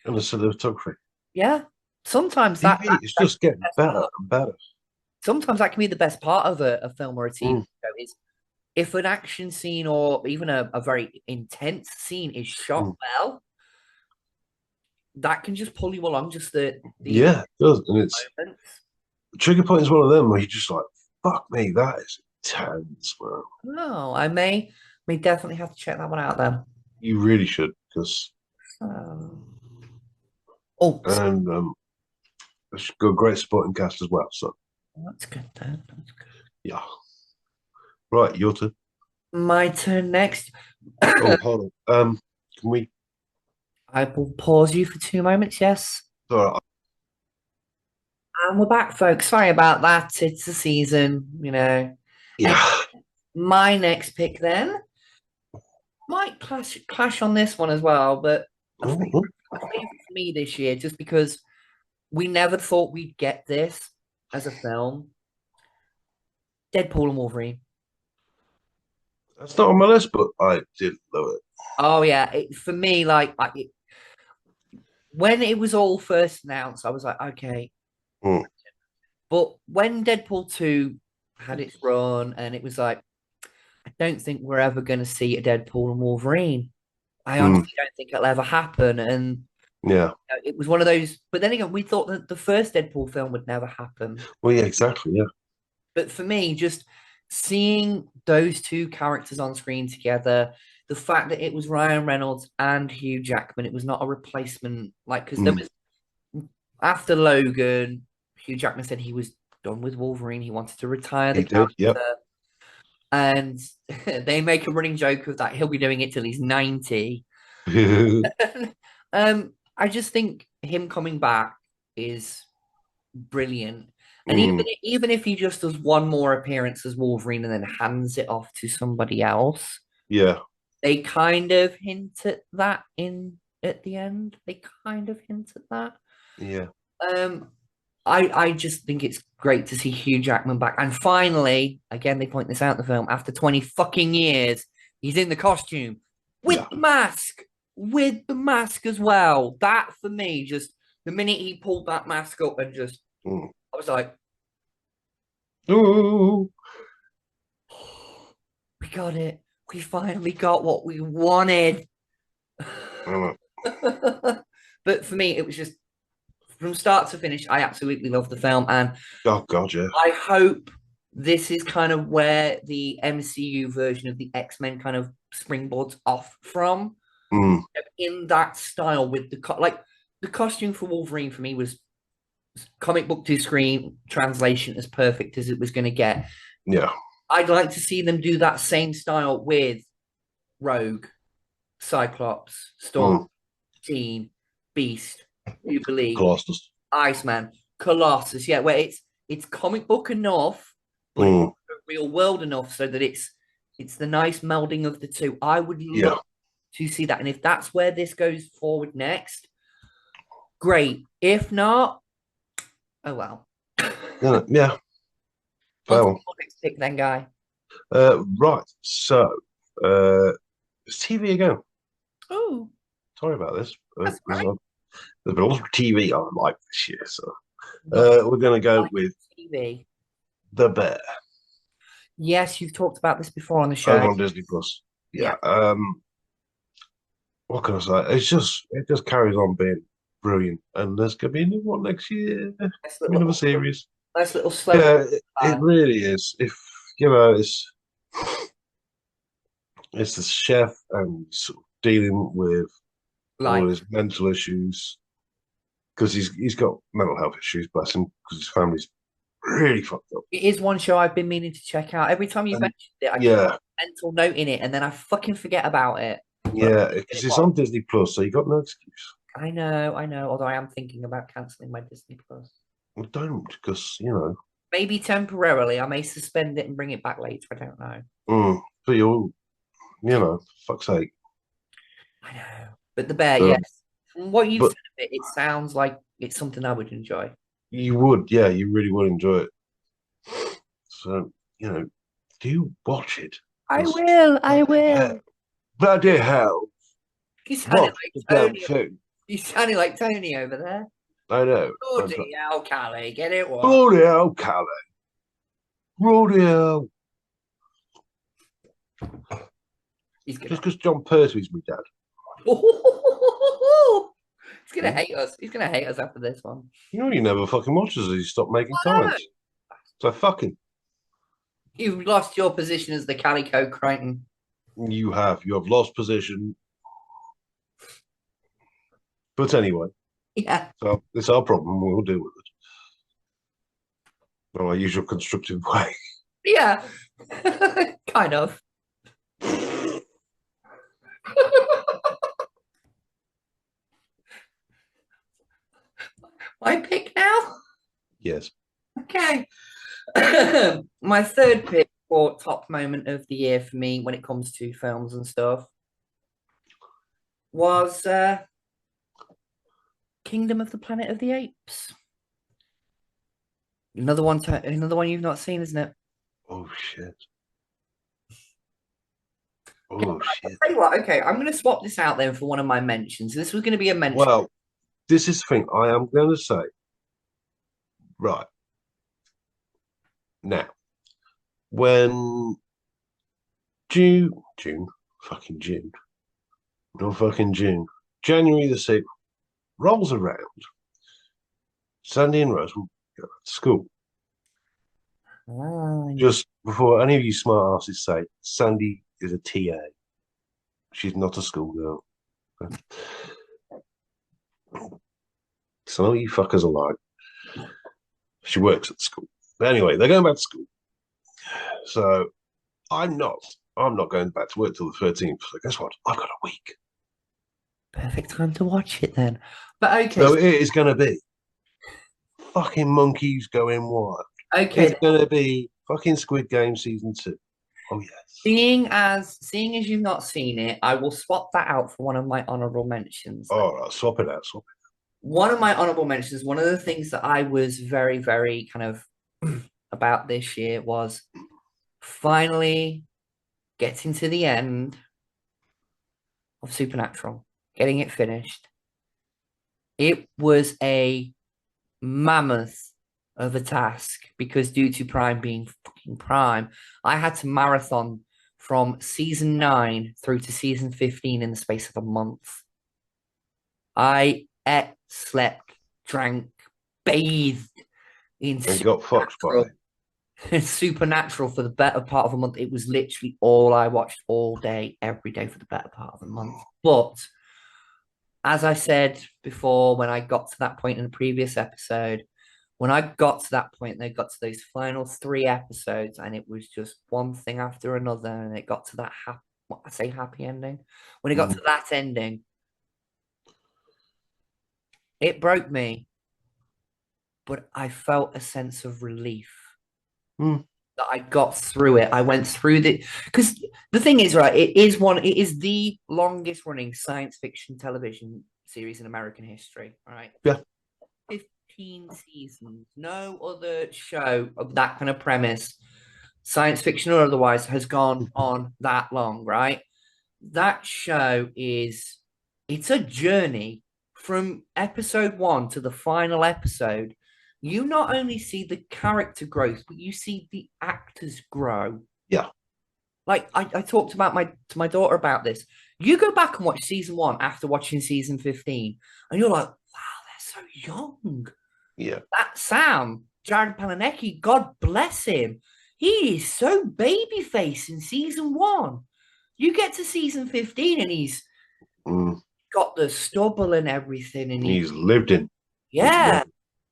and the cinematography. Yeah. Sometimes that TV is just getting better and better. sometimes that can be the best part of a film or a TV show is if an action scene or even a very intense scene is shot well, that can just pull you along just the Yeah, it does. And it's moments. Trigger Point is one of them where you're just like, fuck me, that is intense, man. No, I may definitely have to check that one out then. You really should, because Oh, and it's got a great supporting cast as well. So that's good then. That's good. yeah. Right, your turn. My turn next. Oh, hold on. Can we I will pause you for 2 moments, yes. sorry, And we're back, folks. Sorry about that. It's the season, yeah. My next pick then might clash on this one as well, but a favorite for me this year, just because we never thought we'd get this as a film. Deadpool and Wolverine. That's not on my list, but I did love it. Oh yeah, for me, when it was all first announced, I was like, okay. But when Deadpool 2 had its run, and it was like, I don't think we're ever going to see a Deadpool and Wolverine. I honestly don't think it'll ever happen. And Yeah. it was one of those. But then again, we thought that the first Deadpool film would never happen. Well, yeah, exactly. Yeah. But for me, just seeing those two characters on screen together, the fact that it was Ryan Reynolds and Hugh Jackman, it was not a replacement. Because there was after Logan, Hugh Jackman said he was done with Wolverine. He wanted to retire the character. Yep. And they make a running joke of that he'll be doing it till he's 90. I just think him coming back is brilliant. And even if he just does one more appearance as Wolverine and then hands it off to somebody else, Yeah. they kind of hint at that at the end. They kind of hint at that. Yeah. I just think it's great to see Hugh Jackman back. And finally, again, they point this out in the film, after 20 fucking years, he's in the costume with the mask. With the mask as well. That, for me, just the minute he pulled that mask up and just, I was like, ooh, we got it. We finally got what we wanted. But for me, it was just, from start to finish, I absolutely love the film. And oh, God, yeah. I hope this is kind of where the MCU version of the X-Men kind of springboards off from. In that style with the costume for Wolverine for me was comic book to screen translation as perfect as it was going to get. Yeah. I'd like to see them do that same style with Rogue, Cyclops, Storm, Jean, Beast, Jubilee, Colossus, Iceman, Colossus. Yeah, where it's comic book enough, but real world enough so that it's the nice melding of the two. I would love to see that, and if that's where this goes forward next, great. If not, oh well. Yeah. Well, next pick then, guy. Right. So, it's TV again. Oh, sorry about this. That's right. There's been a lot of TV I like this year, so we're going to go with TV. The Bear. Yes, you've talked about this before on the show. Over on Disney Plus. Yeah. What can I say? It just carries on being brilliant, and there's going to be a new one next year. Another series. Nice little slow. Yeah, it really is. If it's the chef and sort of dealing with all his mental issues because he's got mental health issues, bless him, because his family's really fucked up. It is one show I've been meaning to check out. Every time you And- mentioned it, I Yeah, keep a mental note in it, and then I fucking forget about it. yeah, because it's on Disney Plus, so you got no excuse. I know. Although I am thinking about cancelling my Disney Plus. Well, don't, because Maybe temporarily. I may suspend it and bring it back later. I don't know. but fuck's sake. I know. But the bear, Um, yes. From what you've but- said of it, it sounds like it's something I would enjoy. You would, yeah, you really would enjoy it. So, do watch it. I will. Yeah. Bloody hell. You sounded What like the damn Tony. thing? You sounded like Tony over there. I know. Bloody hell, Callie. Get it what? Bloody hell, Callie. Bloody hell. He's gonna Just because John Pertwee's my dad. He's gonna hate us. He's gonna hate us after this one. He never fucking watches it. He stopped making comments. So fucking. You've lost your position as the Calico Crichton. You have lost position. But anyway, Yeah. so it's our problem. We'll deal with it. In our usual constructive way. Yeah. Kind of. My pick now? Yes. Okay. My third pick for top moment of the year for me when it comes to films and stuff was Kingdom of the Planet of the Apes. Another one you've not seen, isn't it? Oh shit. Oh shit. Tell you what, okay, I'm going to swap this out then for one of my mentions. This was going to be a mention. Well, this is the thing I am going to say. Right. Now, when June, January the 6th rolls around, Sandy and Rose will go to school. Just before any of you smart asses say, Sandy is a TA. She's not a schoolgirl. Some of you fuckers are like. She works at the school. But anyway, they're going back to school. So I'm not going back to work till the 13th. So guess what? I've got a week. Perfect time to watch it then. But okay. So it is going to be fucking monkeys going wild. Okay. It's going to be fucking Squid Game season 2. Oh yes. Seeing as you've not seen it, I will swap that out for one of my honorable mentions. All right, swap it out. One of my honorable mentions, one of the things that I was very, very kind of about this year was finally getting to the end of Supernatural, getting it finished. It was a mammoth of a task because due to Prime being fucking Prime, I had to marathon from season 9 through to season 15 in the space of a month. I ate, slept, drank, bathed in And got fucked by it. Supernatural for the better part of a month. It was literally all I watched all day, every day for the better part of a month. But as I said before, when I got to that point in the previous episode, when I got to that point, they got to those final 3 episodes, and it was just one thing after another, and it got to that happy ending. When it got to that ending, it broke me, but I felt a sense of relief that I got through it. I went through because the thing is, right, it is the longest running science fiction television series in American history, right? Yeah. 15 seasons. No other show of that kind of premise, science fiction or otherwise, has gone on that long, right? That show it's a journey from episode 1 to the final episode. You not only see the character growth, but you see the actors grow. Yeah. Like I talked about to my daughter about this. You go back and watch season 1 after watching season 15, and you're like, wow, they're so young. Yeah. That Sam, Jared Padalecki, God bless him. He is so babyface in season 1. You get to season 15 and he's got the stubble and everything. And he's lived in. Yeah.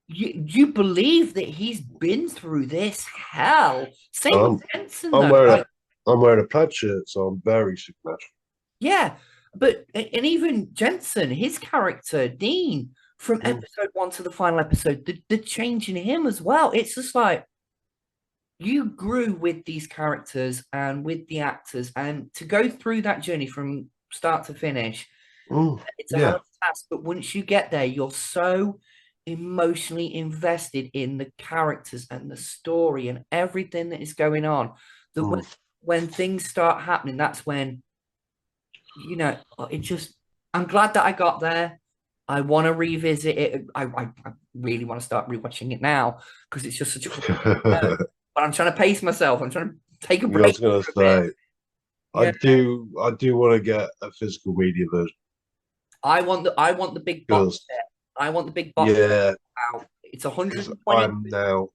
you believe that he's been through this hell. Same with Jensen, I'm though. wearing a plaid shirt, so I'm very supernatural. Yeah, but and even Jensen, his character, Dean, from episode 1 to the final episode, the change in him as well. It's just like you grew with these characters and with the actors, and to go through that journey from start to finish, it's a hell of a task. But once you get there, you're so emotionally invested in the characters and the story and everything that is going on that when things start happening, that's when it just. I'm glad that I got there. I want to revisit it. I really want to start rewatching it now because it's just such a. But I'm trying to pace myself. I'm trying to take a break. I was going to say, I do want to get a physical media version. I want the big box set. I want the big box set out. It's 120. I'm now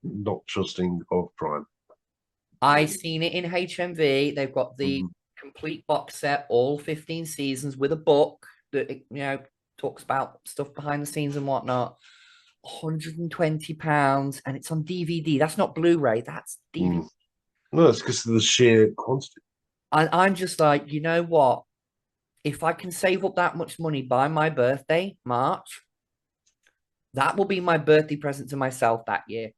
not trusting of Prime. I seen it in HMV. They've got the complete box set, all 15 seasons with a book that talks about stuff behind the scenes and whatnot. £120, and it's on DVD. That's not Blu-ray. That's DVD. No, it's because of the sheer quantity. And I'm just like, you know what? If I can save up that much money by my birthday, March, that will be my birthday present to myself that year.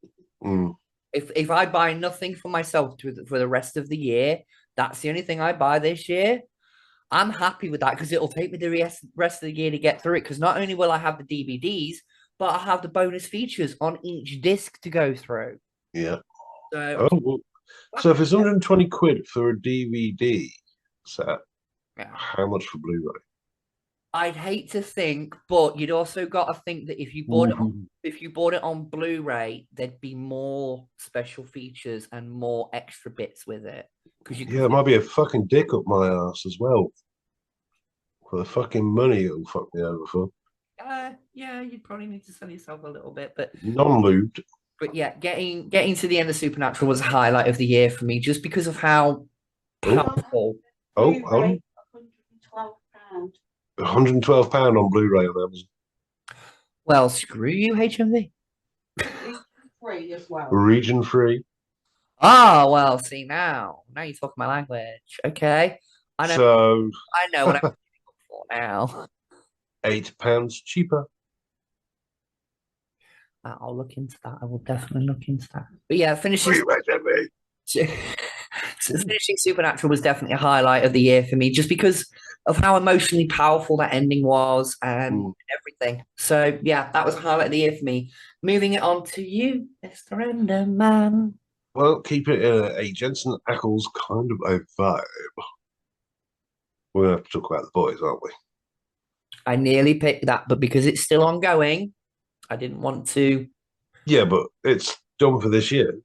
If I buy nothing for myself for the rest of the year, that's the only thing I buy this year. I'm happy with that because it'll take me the rest of the year to get through it. Because not only will I have the DVDs, but I have the bonus features on each disc to go through. Yeah. So, so if it's 120 quid for a DVD set, how much for Blu-ray? I'd hate to think, but you'd also got to think that if you bought it on Blu-ray, there'd be more special features and more extra bits with it. It might be a fucking dick up my ass as well. For the fucking money it'll fuck me over for. Yeah, you'd probably need to sell yourself a little bit, but non-lubed. But yeah, getting to the end of Supernatural was a highlight of the year for me, just because of how powerful. £112. £112 on Blu-ray on Amazon. Well, screw you, HMV. Free as well. Region free. Well, see now you're talking my language. Okay, I know what I'm looking for now. £8 cheaper. I'll look into that. I will definitely look into that. But yeah, finishing Supernatural was definitely a highlight of the year for me, just because of how emotionally powerful that ending was and everything. So yeah, that was a highlight of the year for me. Moving it on to you, Mr. Enderman. Well, keep it in a Jensen Ackles kind of a vibe. We're going to have to talk about the boys, aren't we? I nearly picked that, but because it's still ongoing, I didn't want to. Yeah, but it's done for this year.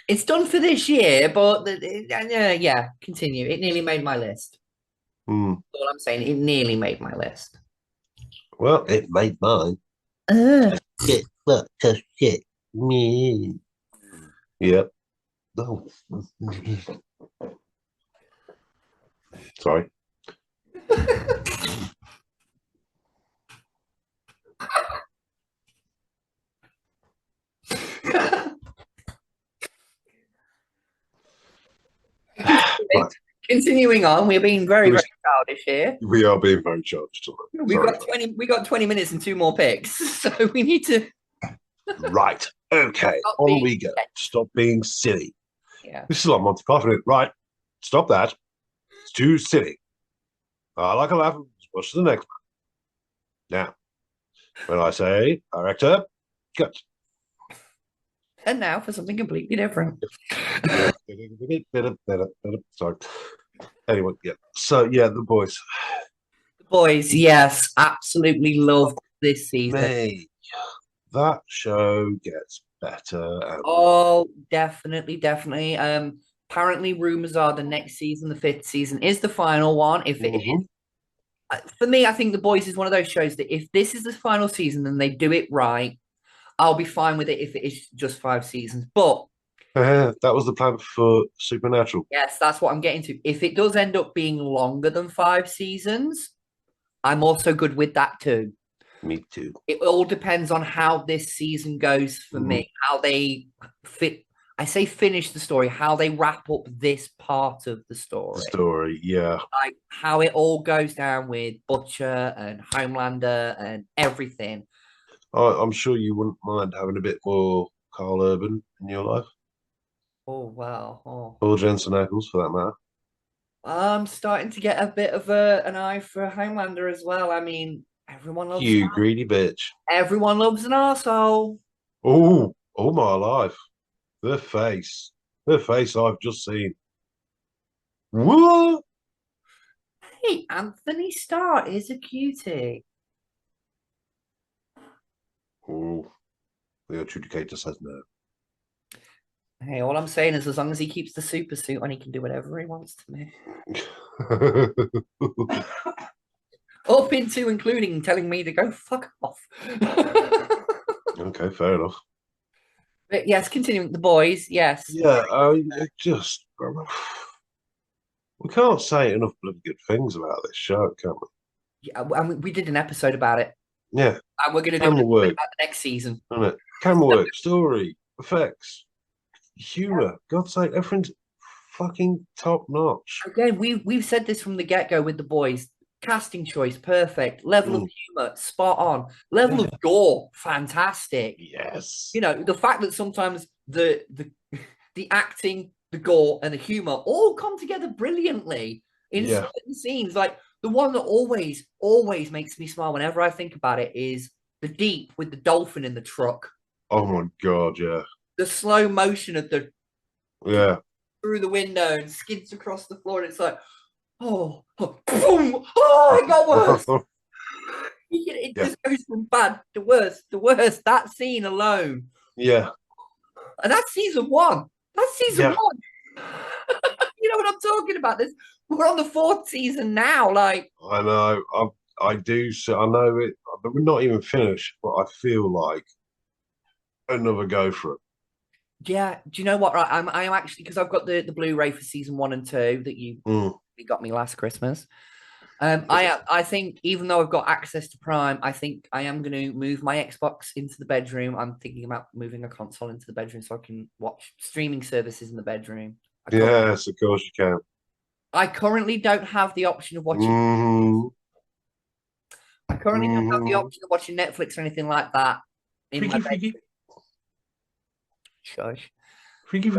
It's done for this year, but continue. It nearly made my list. That's all I'm saying. It nearly made my list. Well, it made mine. Shit, fuck, tough shit. Me. Yep. No. Sorry. Right. Continuing on, we're being very childish here. We are being very childish. We got 20 minutes and 2 more picks, so we need to. Right. Okay. On we go. Stop being silly. Yeah. This is like Monty Python. Right. Stop that. It's too silly. I like a laugh. Let's watch the next one. Now, when I say director, cut. And now for something completely different. Sorry. Anyway, yeah. So, yeah, the boys. The boys, yes. Absolutely loved this season. Mate, that show gets better. Oh, definitely. Apparently, rumors are the next season, the 5th season, is the final one. If it is. For me, I think The Boys is one of those shows that if this is the final season and they do it right, I'll be fine with it if it is just 5 seasons. But that was the plan for Supernatural. Yes, that's what I'm getting to. If it does end up being longer than 5 seasons, I'm also good with that too. Me too. It all depends on how this season goes for me, how they fit. I say finish the story, how they wrap up this part of the story. Yeah. Like how it all goes down with Butcher and Homelander and everything. I'm sure you wouldn't mind having a bit more Carl Urban in your life. Oh, wow. Oh. Or Jensen Ackles, for that matter. I'm starting to get a bit of an eye for Homelander as well. I mean, You greedy bitch. everyone loves an arsehole. Oh, all my life. The face I've just seen. What? Hey, Anthony Starr is a cutie. Oh, the adjudicator says no. Hey, all I'm saying is as long as he keeps the super suit on, he can do whatever he wants to me. Up into including telling me to go fuck off. Okay, fair enough. But yes, continuing the boys, yes. Yeah, we can't say enough bloody good things about this show, can we? Yeah, and we did an episode about it. Yeah. And we're going to do Camera work. about the next season. Isn't it? Camera work, story, effects, humor. God's sake, everything's fucking top notch. Again, we've said this from the get-go with the boys. Casting choice, perfect. Level of humor, spot on. Level of gore, fantastic. Yes. You know, the fact that sometimes the acting, the gore, and the humor all come together brilliantly in certain scenes. Like the one that always makes me smile whenever I think about it is the Deep with the dolphin in the truck. Oh my god, yeah. The slow motion of the through the window and skids across the floor, and it's like, boom! Oh, it got worse. It just goes from bad to worse to worse. That scene alone. Yeah. And that's season 1. That's season 1. You know what I'm talking about? We're on the 4th season now. Like I know. I do. So I know it. We're not even finished, but I feel like another go for it. Yeah. Do you know what? Right. I am actually, because I've got the Blu-ray for season 1 and 2 that you got me last Christmas. I think even though I've got access to Prime, I think I am going to move my Xbox into the bedroom. I'm thinking about moving a console into the bedroom so I can watch streaming services in the bedroom. Yes, of course you can. I currently don't have the option of watching. I currently don't have the option of watching Netflix or anything like that in my bedroom. Shush. Freaky.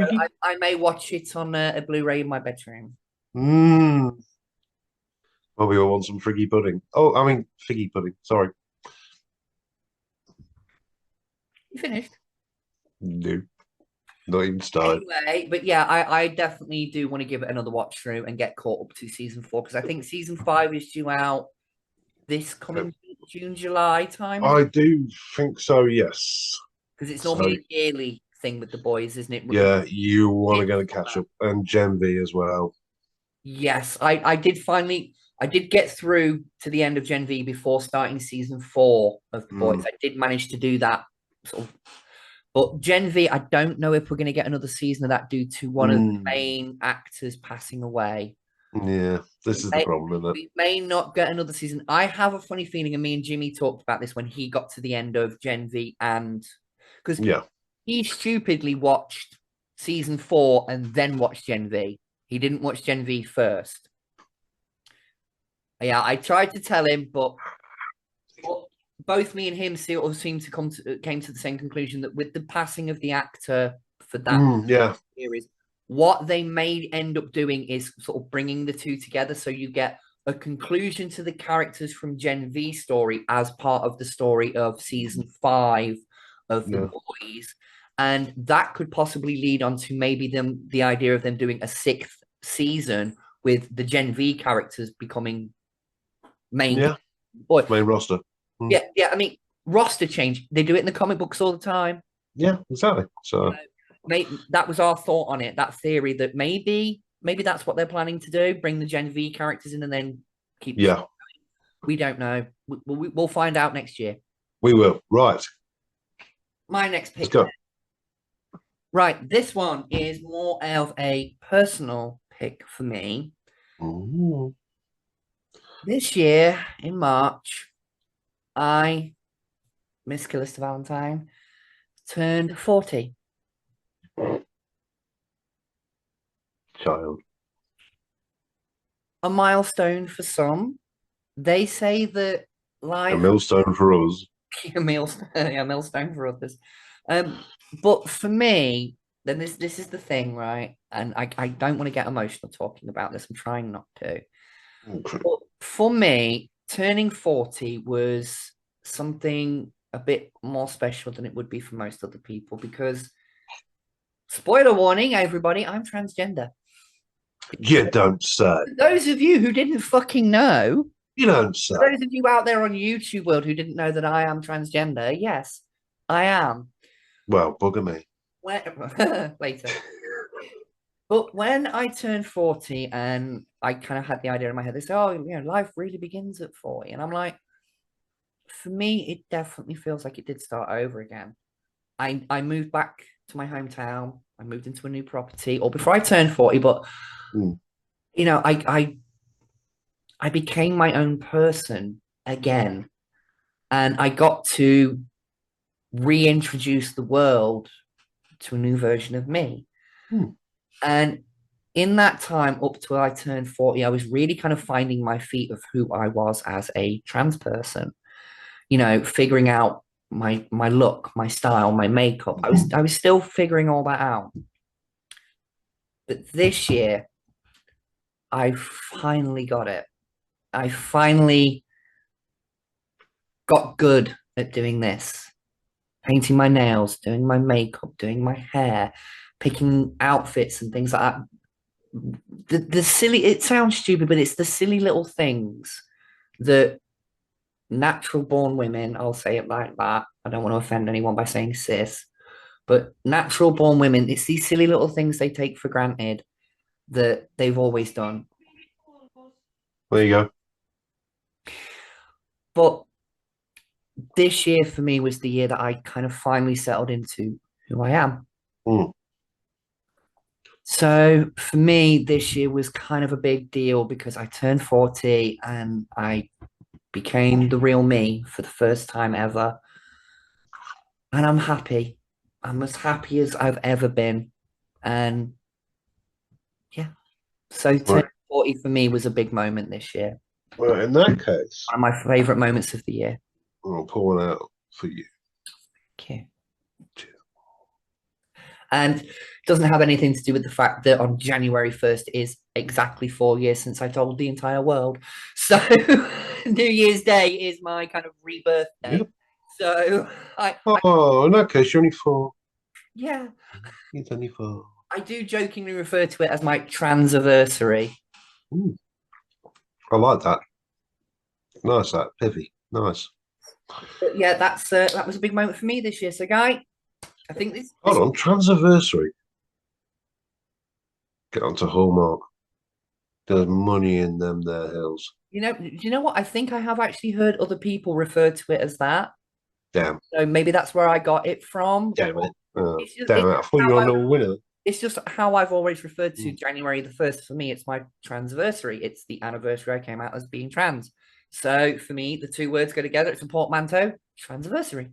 I may watch it on a Blu-ray in my bedroom. Well, we all want some figgy pudding. Oh, I mean figgy pudding. Sorry. You finished? No. Not even started. Anyway, but yeah, I definitely do want to give it another watch through and get caught up to season 4 because I think season 5 is due out this coming June, July time. I do think so, yes. Because it's normally a yearly thing with the boys, isn't it? Yeah, you want to go and catch up. And Gen V as well. Yes, I did get through to the end of Gen V before starting season 4 of the boys. I did manage to do that sort of. But Gen V, I don't know if we're going to get another season of that due to one of the main actors passing away. Yeah, this is the problem, isn't it? We may not get another season. I have a funny feeling, and me and Jimmy talked about this when he got to the end of Gen V, and because he stupidly watched season 4 and then watched Gen V. He didn't watch Gen V first. Yeah, I tried to tell him, but both me and him sort of seemed to came to the same conclusion that with the passing of the actor for that series, what they may end up doing is sort of bringing the two together, so you get a conclusion to the characters from Gen V story as part of the story of season 5 of the boys, and that could possibly lead on to maybe the idea of them doing a 6th season with the Gen V characters becoming main roster. Yeah. I mean, roster change. They do it in the comic books all the time. Yeah, exactly. So that was our thought on it. That theory that maybe that's what they're planning to do: bring the Gen V characters in and then keep. Yeah, we don't know. We'll find out next year. We will. Right. My next pick. Let's go. Right, this one is more of a personal pick for me. Ooh. This year in March, I Miss Calista Valentine, turned 40. Child. A milestone for some. They say that A life millstone for us. a millstone for others. But for me, then this is the thing, right? And I don't want to get emotional talking about this. I'm trying not to. But for me, turning 40 was something a bit more special than it would be for most other people because, spoiler warning, everybody, I'm transgender. You don't say. For those of you who didn't fucking know, You don't say. for those of you out there on YouTube world who didn't know that I am transgender, yes, I am. Well, bugger me. Later. But when I turned 40 and I kind of had the idea in my head, they say, oh, life really begins at 40. And I'm like, for me, it definitely feels like it did start over again. I moved back to my hometown. I moved into a new property, or before I turned 40, but I became my own person again. And I got to reintroduce the world to a new version of me. And in that time, up till I turned 40, I was really kind of finding my feet of who I was as a trans person, figuring out my look, my style, my makeup. I was still figuring all that out. But this year, I finally got it. I finally got good at doing this. Painting my nails, doing my makeup, doing my hair, picking outfits and things like that. The silly, it sounds stupid, but it's the silly little things that natural born women, I'll say it like that. I don't want to offend anyone by saying cis, but natural born women, it's these silly little things they take for granted that they've always done. There you go. But this year for me was the year that I kind of finally settled into who I am. So for me, this year was kind of a big deal because I turned 40 and I became the real me for the first time ever. And I'm happy. I'm as happy as I've ever been. And yeah, so turning 40 for me was a big moment this year. Well, in that case, One of my favorite moments of the year. I'll pour one out for you. Thank you. And it doesn't have anything to do with the fact that on January 1st is exactly 4 years since I told the entire world. So New Year's Day is my kind of rebirth day. Yep. So in that case, you're only 4. Yeah. It's only 4. I do jokingly refer to it as my transiversary. I like that. Nice, that. Heavy. Nice. But yeah, that was a big moment for me this year. So, Guy, I think this. Hold on, transiversary. Get onto Hallmark. There's money in them there hills. Do you know what? I think I have actually heard other people refer to it as that. Damn. So maybe that's where I got it from. Damn it. Damn it. I thought you were a little winner. It's just how I've always referred to January the 1st. For me, it's my transversary. It's the anniversary I came out as being trans. So for me, the two words go together. It's a portmanteau, transversary.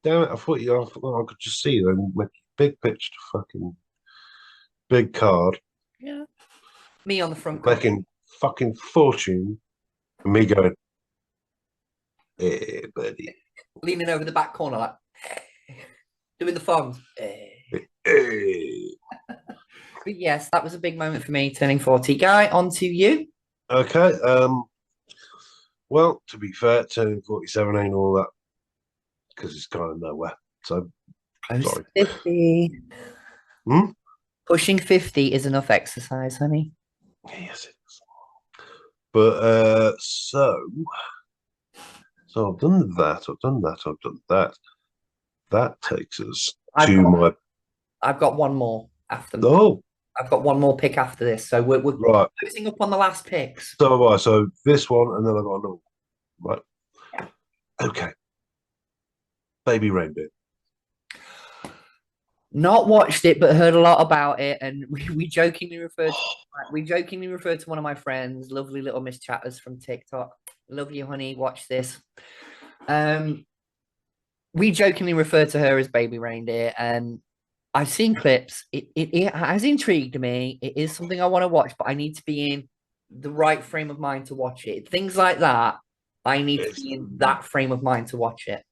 Damn it. I thought I could just see them with big pitched fucking big card. Yeah. Me on the front. Making fucking fortune. And me going, hey, buddy. Leaning over the back corner like, doing the thumbs. Hey. But yes, that was a big moment for me, turning 40. Guy, on to you. Okay. Well, to be fair, turning 47 ain't all that because it's kind of nowhere. So, sorry. 50. Pushing 50 is enough exercise, honey. Yes, it is. But so I've done that. I've done that. That takes us to my. I've got one more after. Oh. I've got one more pick after this, so we're right. Focusing up on the last picks. So this one, and then I've got another one. Right. Yeah. Okay. Baby Rainbow. Not watched it, but heard a lot about it, and we jokingly referred to one of my friends, lovely little Miss Chatters from TikTok. Love you, honey. Watch this. we jokingly refer to her as Baby Reindeer, and I've seen clips. It has intrigued me. It is something I want to watch, but I need to be in the right frame of mind to watch it. Things like that, I need to It's, be in that frame of mind to watch it.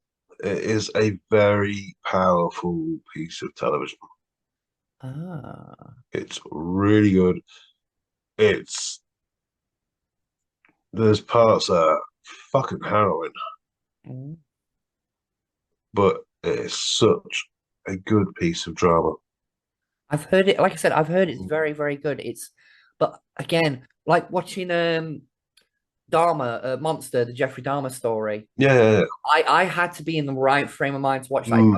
it is a very powerful piece of television. Ah. It's really good. There's parts that are fucking harrowing, Mm. but it's such a good piece of drama. I've heard it, like I said, I've heard it's very, very good. But again, like watching Dharma, Monster, the Jeffrey Dahmer story. Yeah. I had to be in the right frame of mind to watch that. Mm,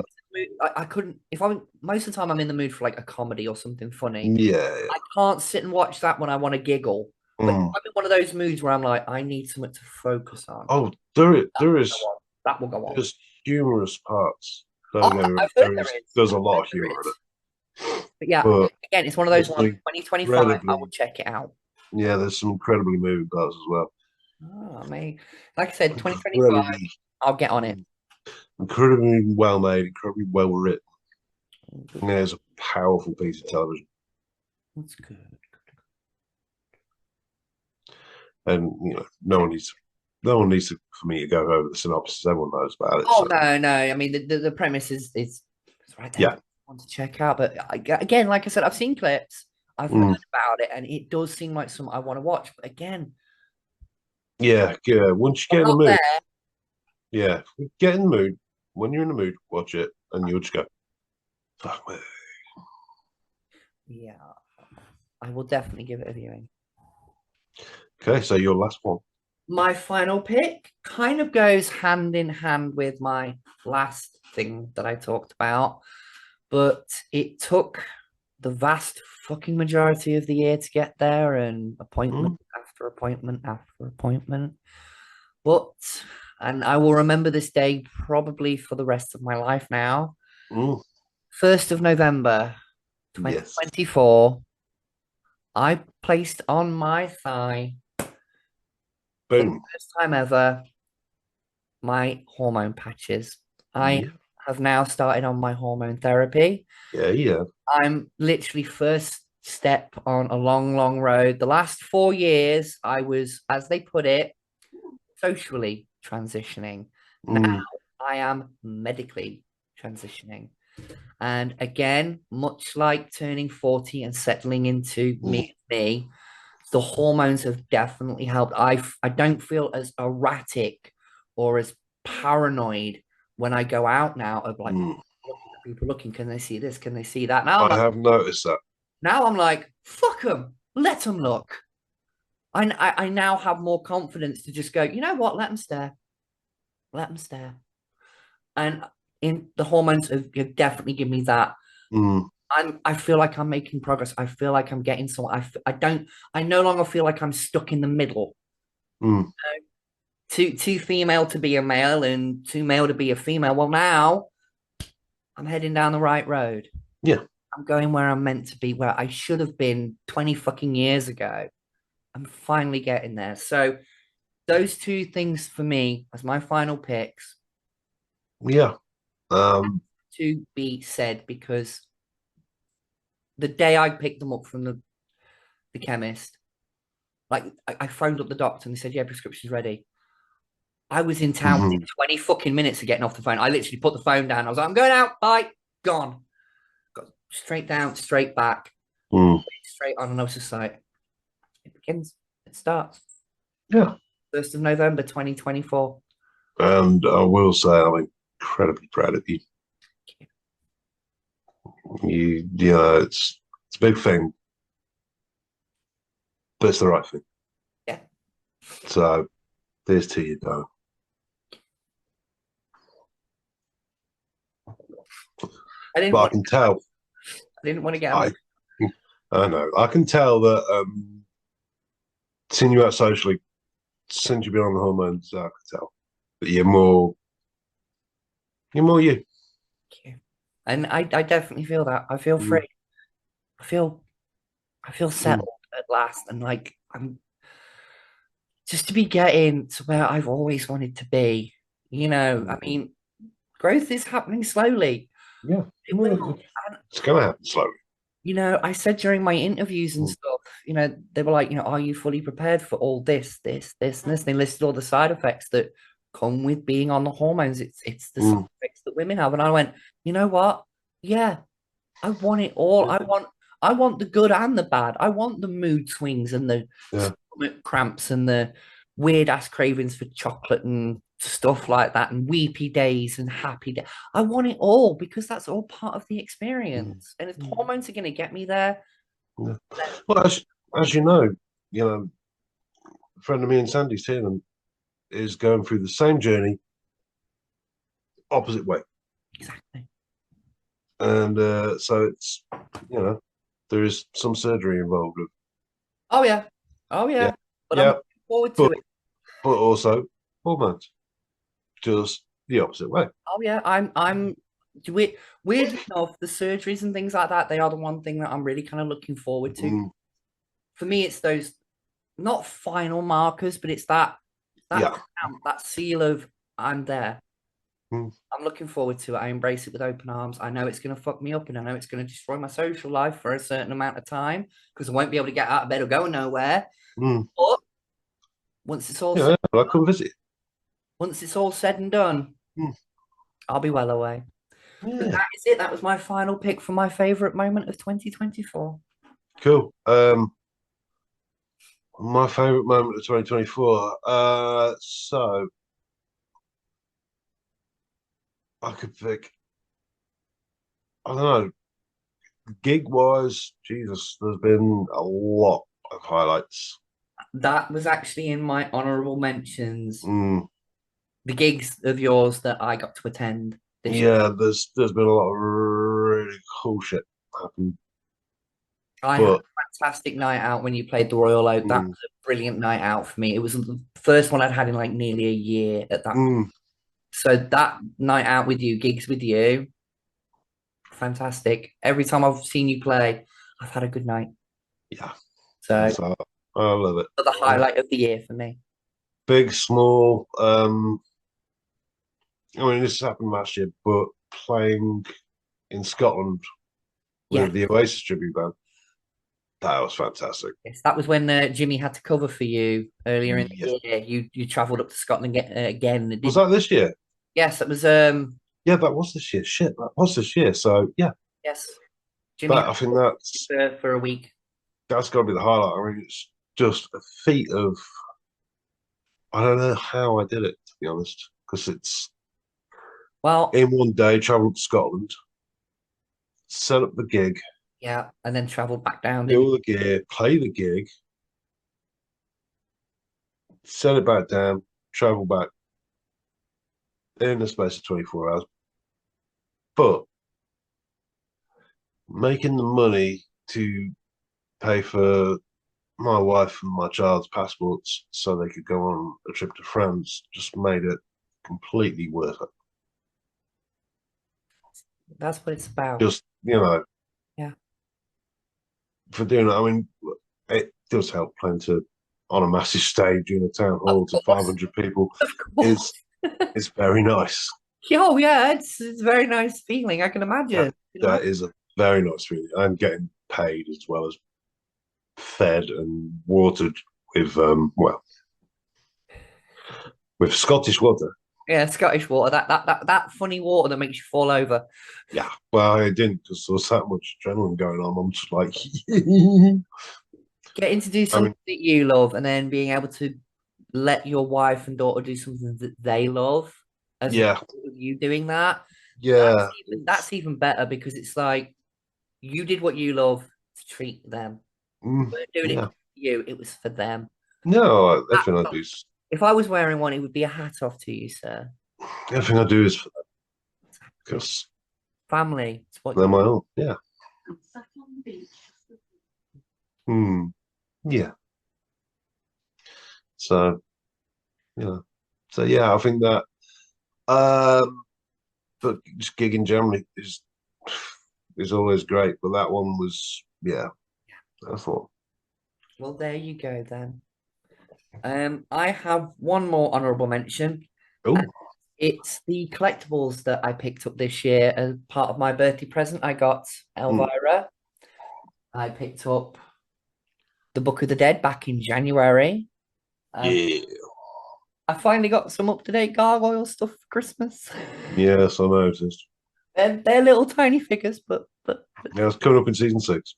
I couldn't. If I'm most of the time, I'm in the mood for like a comedy or something funny. yeah. I can't sit and watch that when I want to giggle. But Mm. I'm in one of those moods where I'm like, I need something to focus on. Oh, That will go on. there's humorous parts. Oh, Don't get me wrong. I've heard there is. There's a lot of There humor in is. it. But yeah, But again, it's one of those there's ones. some 2025, I will incredibly, check it out. yeah, there's some incredibly moving parts as well. Oh, mate. Like I said, 2025, Incredibly, I'll get on it. incredibly well made, incredibly well written. Yeah, it's a powerful piece of television. That's good. And no one needs for me to go over the synopsis. Everyone knows about it. Oh, so. no. I mean, the premise is it's right there. Yeah. I want to check out. But again, like I said, I've seen clips. I've heard about it, and it does seem like something I want to watch. But again, Yeah. Once you I'm get in the not mood, there. yeah, get in the mood. When you're in the mood, watch it, and you'll just go, "Fuck me." Yeah, I will definitely give it a viewing. Okay, so your last one. My final pick kind of goes hand in hand with my last thing that I talked about, but it took the vast fucking majority of the year to get there, and appointment after appointment after appointment. And I will remember this day probably for the rest of my life now. 1st of November, Yes. 2024, I placed on my thigh, for the Boom. first time ever, my hormone patches. I have now started on my hormone therapy. Yeah. I'm literally first step on a long, long road. The last 4 years, I was, as they put it, socially transitioning. Now I am medically transitioning. And again, much like turning 40 and settling into me, the hormones have definitely helped. I don't feel as erratic or as paranoid when I go out now of like people looking, can they see this? Can they see that? Now I have noticed that. Now I'm like, fuck them, let them look. I now have more confidence to just go, you know what? Let them stare. Let them stare. And in the hormones have definitely given me that. I feel like I'm making progress. I feel like I'm getting somewhere. I no longer feel like I'm stuck in the middle. Too female to be a male and too male to be a female. Well, now I'm heading down the right road. Yeah. I'm going where I'm meant to be, where I should have been 20 fucking years ago. I'm finally getting there. So those two things for me as my final picks. Yeah. To be said, because the day I picked them up from the chemist, like I phoned up the doctor and they said, yeah, prescription's ready. I was in town within 20 fucking minutes of getting off the phone. I literally put the phone down. I was like, I'm going out. Bye. Gone. Got straight down, straight back, straight on. And I was just like, it begins. It starts. Yeah. 1st of November, 2024. And I will say I'm incredibly proud of you. It's a big thing, but it's the right thing. Yeah. So there's to you, though. I can tell. I didn't want to get I know. I can tell that seeing you out socially, since you've been on the hormones, I can tell that you're more you. And I definitely feel that. I feel free. I feel settled at last. And like I'm just to be getting to where I've always wanted to be. I mean, Growth is happening slowly. Yeah, It will. it's going to happen slowly. You know, I said during my interviews and Mm. stuff, you know, they were like, you know, are you fully prepared for all this, and this? And they listed all the side effects that come with being on the hormones. It's the side effects that women have. And I went, you know what? Yeah, I want it all. Yeah. I want the good and the bad. I want the mood swings and the Yeah. stomach cramps and the weird ass cravings for chocolate and stuff like that, and weepy days and happy days. I want it all because that's all part of the experience. And if hormones are going to get me there, Yeah. Well, as you know, a friend of me and Sandy's here is going through the same journey, opposite way. exactly. And so it's, there is some surgery involved. Oh yeah, oh yeah. Yeah. But Yeah. I'm looking forward to it. But also hormones, just the opposite way. Oh yeah, I'm weirdly enough, the surgeries and things like that, they are the one thing that I'm really kind of looking forward to. For me, it's those not final markers, but it's that Yeah. stamp, that seal of I'm there. Mm. I'm looking forward to it. I embrace it with open arms. I know it's going to fuck me up and I know it's going to destroy my social life for a certain amount of time because I won't be able to get out of bed or go nowhere. But once it's all Yeah, I come visit. once it's all said and done, I'll be well away. Yeah. But that is it. That was my final pick for my favorite moment of 2024. Cool. My favorite moment of 2024. So I could pick. I don't know. Gig wise, Jesus, there's been a lot of highlights. That was actually in my honorable mentions. Mm. The gigs of yours that I got to attend this Yeah, year. there's been a lot of really cool shit happen. I had a fantastic night out when you played the Royal Oak. That was a brilliant night out for me. It was the first one I'd had in like nearly a year at that point. So that night out with you, gigs with you, fantastic. Every time I've seen you play, I've had a good night. Yeah. So I love it. the highlight of the year for me. Big, small. I mean, this happened last year, but playing in Scotland with the Oasis tribute band, that was fantastic. Yes, that was when Jimmy had to cover for you earlier in the year. You travelled up to Scotland again. Was that this year? Yes, it was. Yeah, that was this year. Shit, that was this year. So yeah. Yes, Jimmy. I think that's for a week. That's got to be the highlight. I mean, it's just a feat of. I don't know how I did it, to be honest, because it's in one day, travelled to Scotland, set up the gig. Yeah, and then travelled back down. Do all the gear, play the gig, set it back down, travel back in the space of 24 hours. But making the money to pay for my wife and my child's passports so they could go on a trip to France just made it completely worth it. That's what it's about. Just, Yeah. For doing it, I mean, it does help playing on a massive stage in a town hall to 500 people. It's very nice. Oh yeah, it's a very nice feeling. I can imagine. That is a very nice feeling. I'm getting paid as well as fed and watered with with Scottish water. Yeah, Scottish water. That funny water that makes you fall over. Yeah, well, I didn't because there was that much adrenaline going on. I'm just like getting to do something that you love, and then being able to let your wife and daughter do something that they love. As you doing that. Yeah, that's even better because it's like you did what you love to treat them. You weren't doing it for you; it was for them. No, everything I do. If I was wearing one, it would be a hat off to you, sir. Everything I do is for them because family. It's what they're my own. Yeah. Sat on the beach. Yeah. So, I think that. But just gigging generally is always great. But that one was, I thought. Well, there you go then. I have one more honourable mention. Oh, It's the collectibles that I picked up this year as part of my birthday present. I got Elvira. I picked up the Book of the Dead back in January. Yeah. I finally got some up-to-date gargoyle stuff for Christmas. Yes, I noticed. They're little tiny figures, but Yeah, it's coming up in season 6.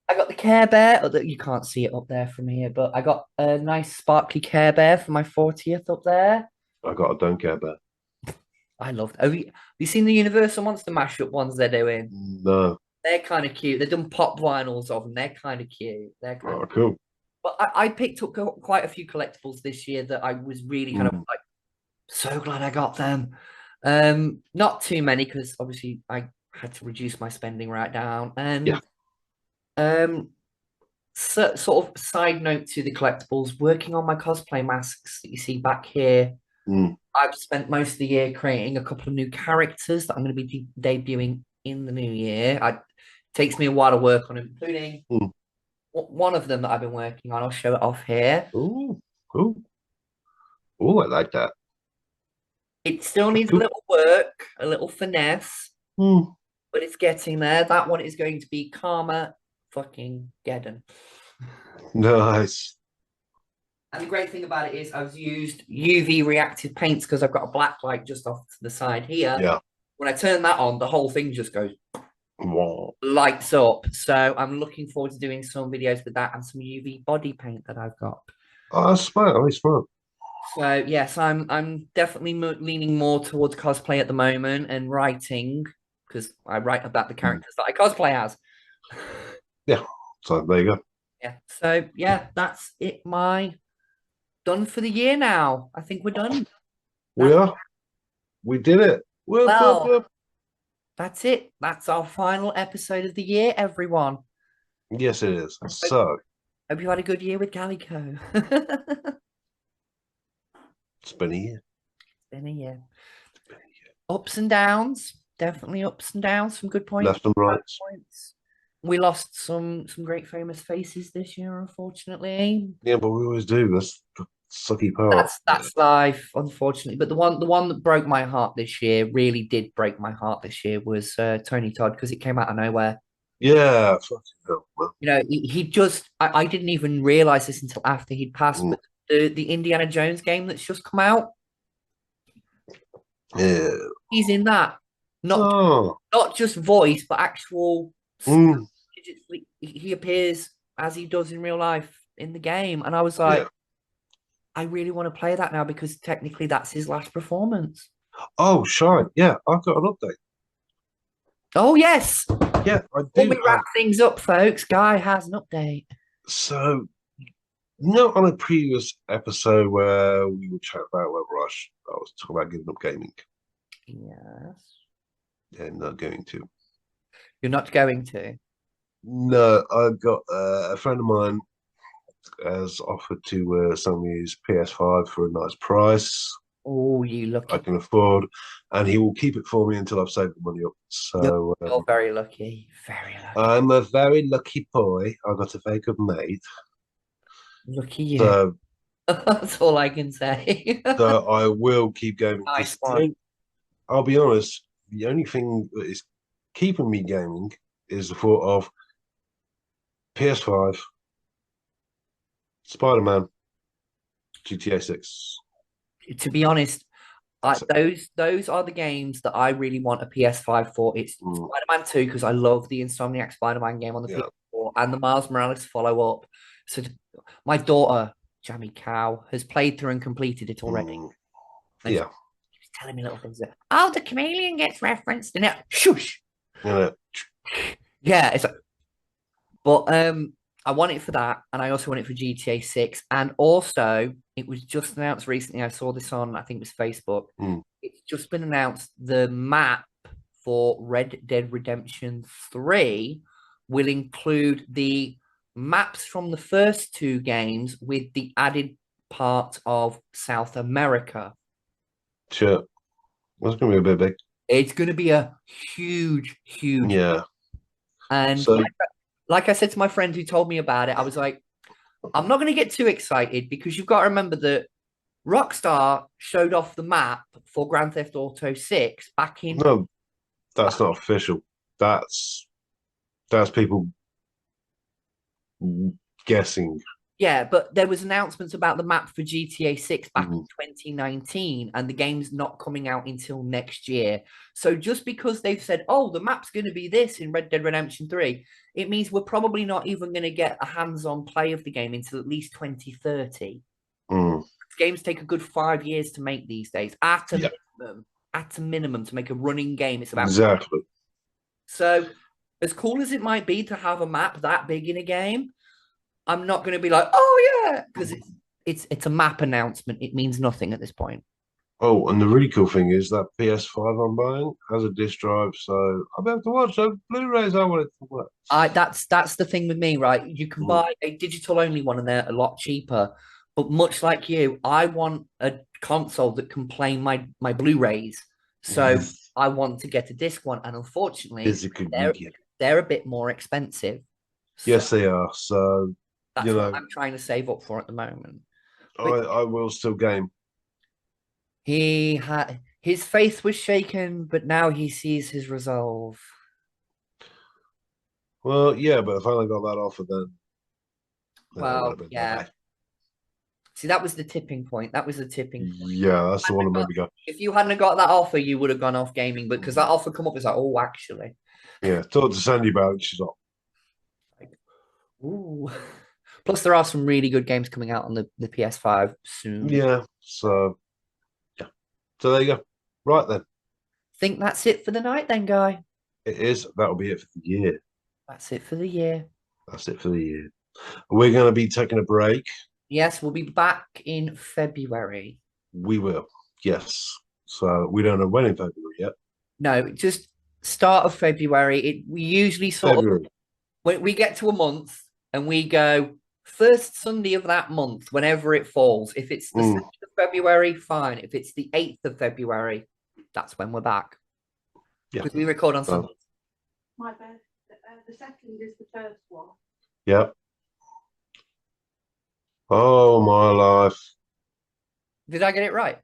I got the Care Bear. You can't see it up there from here, but I got a nice sparkly Care Bear for my 40th up there. I got a don't care bear. I loved. Have you seen the Universal Monster mashup ones they're doing? No. They're kind of cute. They've done pop vinyls of them. They're kind of cute. They're kind of Cool. But I picked up quite a few collectibles this year that I was really kind of like so glad I got them. Not too many because obviously I had to reduce my spending right down. And sort of side note to the collectibles, working on my cosplay masks that you see back here. I've spent most of the year creating a couple of new characters that I'm going to be debuting in the new year. It takes me a while to work on, including one of them that I've been working on. I'll show it off here. Ooh, cool. Oh, I like that. It still needs a little work, a little finesse, but it's getting there. That one is going to be Karma fucking Geddon. Nice. And the great thing about it is I've used UV reactive paints because I've got a black light just off to the side here. Yeah. When I turn that on, the whole thing just goes Wow. lights up. So I'm looking forward to doing some videos with that and some UV body paint that I've got. Oh, that's smart. That's smart. So yes, I'm definitely leaning more towards cosplay at the moment and writing because I write about the characters that I cosplay as. Yeah. So there you go. Yeah. So yeah, that's it. Done for the year now. I think we're done. We are. We did it. Well, that's it. That's our final episode of the year, everyone. Yes, it is. So Hope you had a good year with Calico. it's been a year. Been a year. Ups and downs. Definitely ups and downs. Some good points. Left and right. Points. We lost some great famous faces this year, unfortunately. Yeah, but we always do. That's the sucky part. That's life, unfortunately. But the one that broke my heart this year, really did break my heart this year, was Tony Todd, because it came out of nowhere. Yeah, fucking hell, man. You know, he just I didn't even realize this until after he'd passed, but the Indiana Jones game that's just come out. Yeah. He's in that. Not just voice, but actual he appears as he does in real life in the game. And I was like, I really want to play that now because technically that's his last performance. Oh, shine. Yeah, I've got an update. Oh, yes. Yeah, I do. When we wrap things up, folks, Guy has an update. So, not on a previous episode where we were chatting about whether I was talking about giving up gaming. Yes. Yeah, not going to. You're not going to? No, I've got a friend of mine has offered to sell me his PS5 for a nice price. Oh, you lucky. I can afford, and he will keep it for me until I've saved the money up. So you're very lucky. Very lucky. I'm a very lucky boy. I've got a very good mate. Lucky you. So, that's all I can say. So I will keep going. Nice one. I'll be honest, the only thing that is keeping me gaming is the thought of PS5, Spider-Man, GTA 6. To be honest, those are the games that I really want a PS5 for. It's Spider-Man 2 because I love the Insomniac Spider-Man game on the PS4 and the Miles Morales follow-up. So my daughter, Jammy Cow, has played through and completed it already. Yeah. She's telling me little things. Oh, the chameleon gets referenced in it. Shush. Yeah. Yeah, it's like, but I want it for that, and I also want it for GTA 6. And also, it was just announced recently. I saw this on, I think it was Facebook. It's just been announced the map for Red Dead Redemption 3 will include the maps from the first two games with the added part of South America. Sure. That's going to be a bit big. It's going to be a huge. Yeah. And so, like I said to my friend who told me about it, I was like, I'm not going to get too excited because you've got to remember that Rockstar showed off the map for Grand Theft Auto 6 back in. No, that's not official. That's people guessing. Yeah, but there was announcements about the map for GTA 6 back in Mhm. 2019, and the game's not coming out until next year. So just because they've said, oh, the map's going to be this in Red Dead Redemption 3, it means we're probably not even going to get a hands-on play of the game until at least 2030. Mm. Games take a good 5 years to make these days, at a Yeah. minimum. At a minimum, to make a running game, it's about Exactly. So, as cool as it might be to have a map that big in a game, I'm not going to be like, oh yeah, because it's a map announcement. It means nothing at this point. Oh, and the really cool thing is that PS5 I'm buying has a disc drive, so I'll be able to watch those Blu-rays I wanted to watch. That's the thing with me, right? You can buy a digital only one, and they're a lot cheaper. But much like you, I want a console that can play my Blu-rays. So I want to get a disc one, and unfortunately, Physical media. they're a bit more expensive. Yes, So they are. So that's you know, what I'm trying to save up for at the moment. I will still game. He had his faith was shaken, but now he sees his resolve. Well, yeah, but if I only got that offer, then I would Well, have been yeah. okay. See, that was the tipping point. That was the tipping point. Yeah, that's the one that made me go. If you hadn't got that offer, you would have gone off gaming, because that offer come up, it's like, oh, actually. Yeah, talk to Sandy about it. She's like, Ooh. Plus, there are some really good games coming out on the PS5 soon. yeah. So, yeah. So there you go. Right then, Think that's it for the night, then, Guy. it is. That'll be it for the year. That's it for the year. That's it for the year. We're going to be taking a break. Yes, we'll be back in February. We will. Yes. So we don't know when in February yet. No, just start of February. We usually sort February. of, when we get to a month and we go first Sunday of that month, whenever it falls. If it's the 2nd of February, fine. If it's the 8th of February, that's when we're back. Yeah. Because we record on Sunday. My bad. The second is the first one. Yep. Oh, my life. Did I get it right?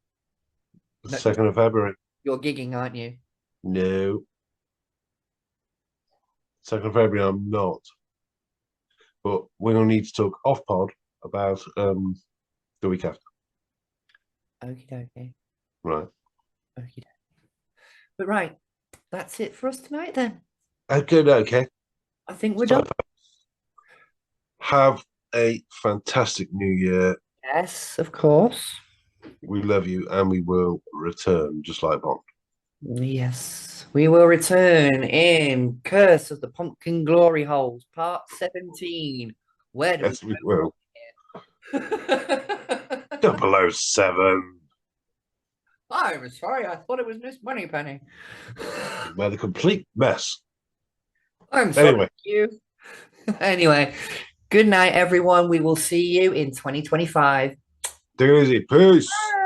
The 2nd of February. You're gigging, aren't you? No. 2nd of February, I'm not. But we're going to need to talk off pod about the week after. Okie dokie. Right. Okie dokie. But right, that's it for us tonight then. Okay. I think we're So, done. have a fantastic new year. Yes, of course. We love you and we will return just like Bond. Yes, we will return in Curse of the Pumpkin Glory Holes, part 17. Where do Yes, we will. we 007. I'm sorry, I thought it was Miss Moneypenny. Made a complete mess. I'm sorry. Anyway. You. Anyway, good night, everyone. We will see you in 2025. Take it easy. Peace. Bye.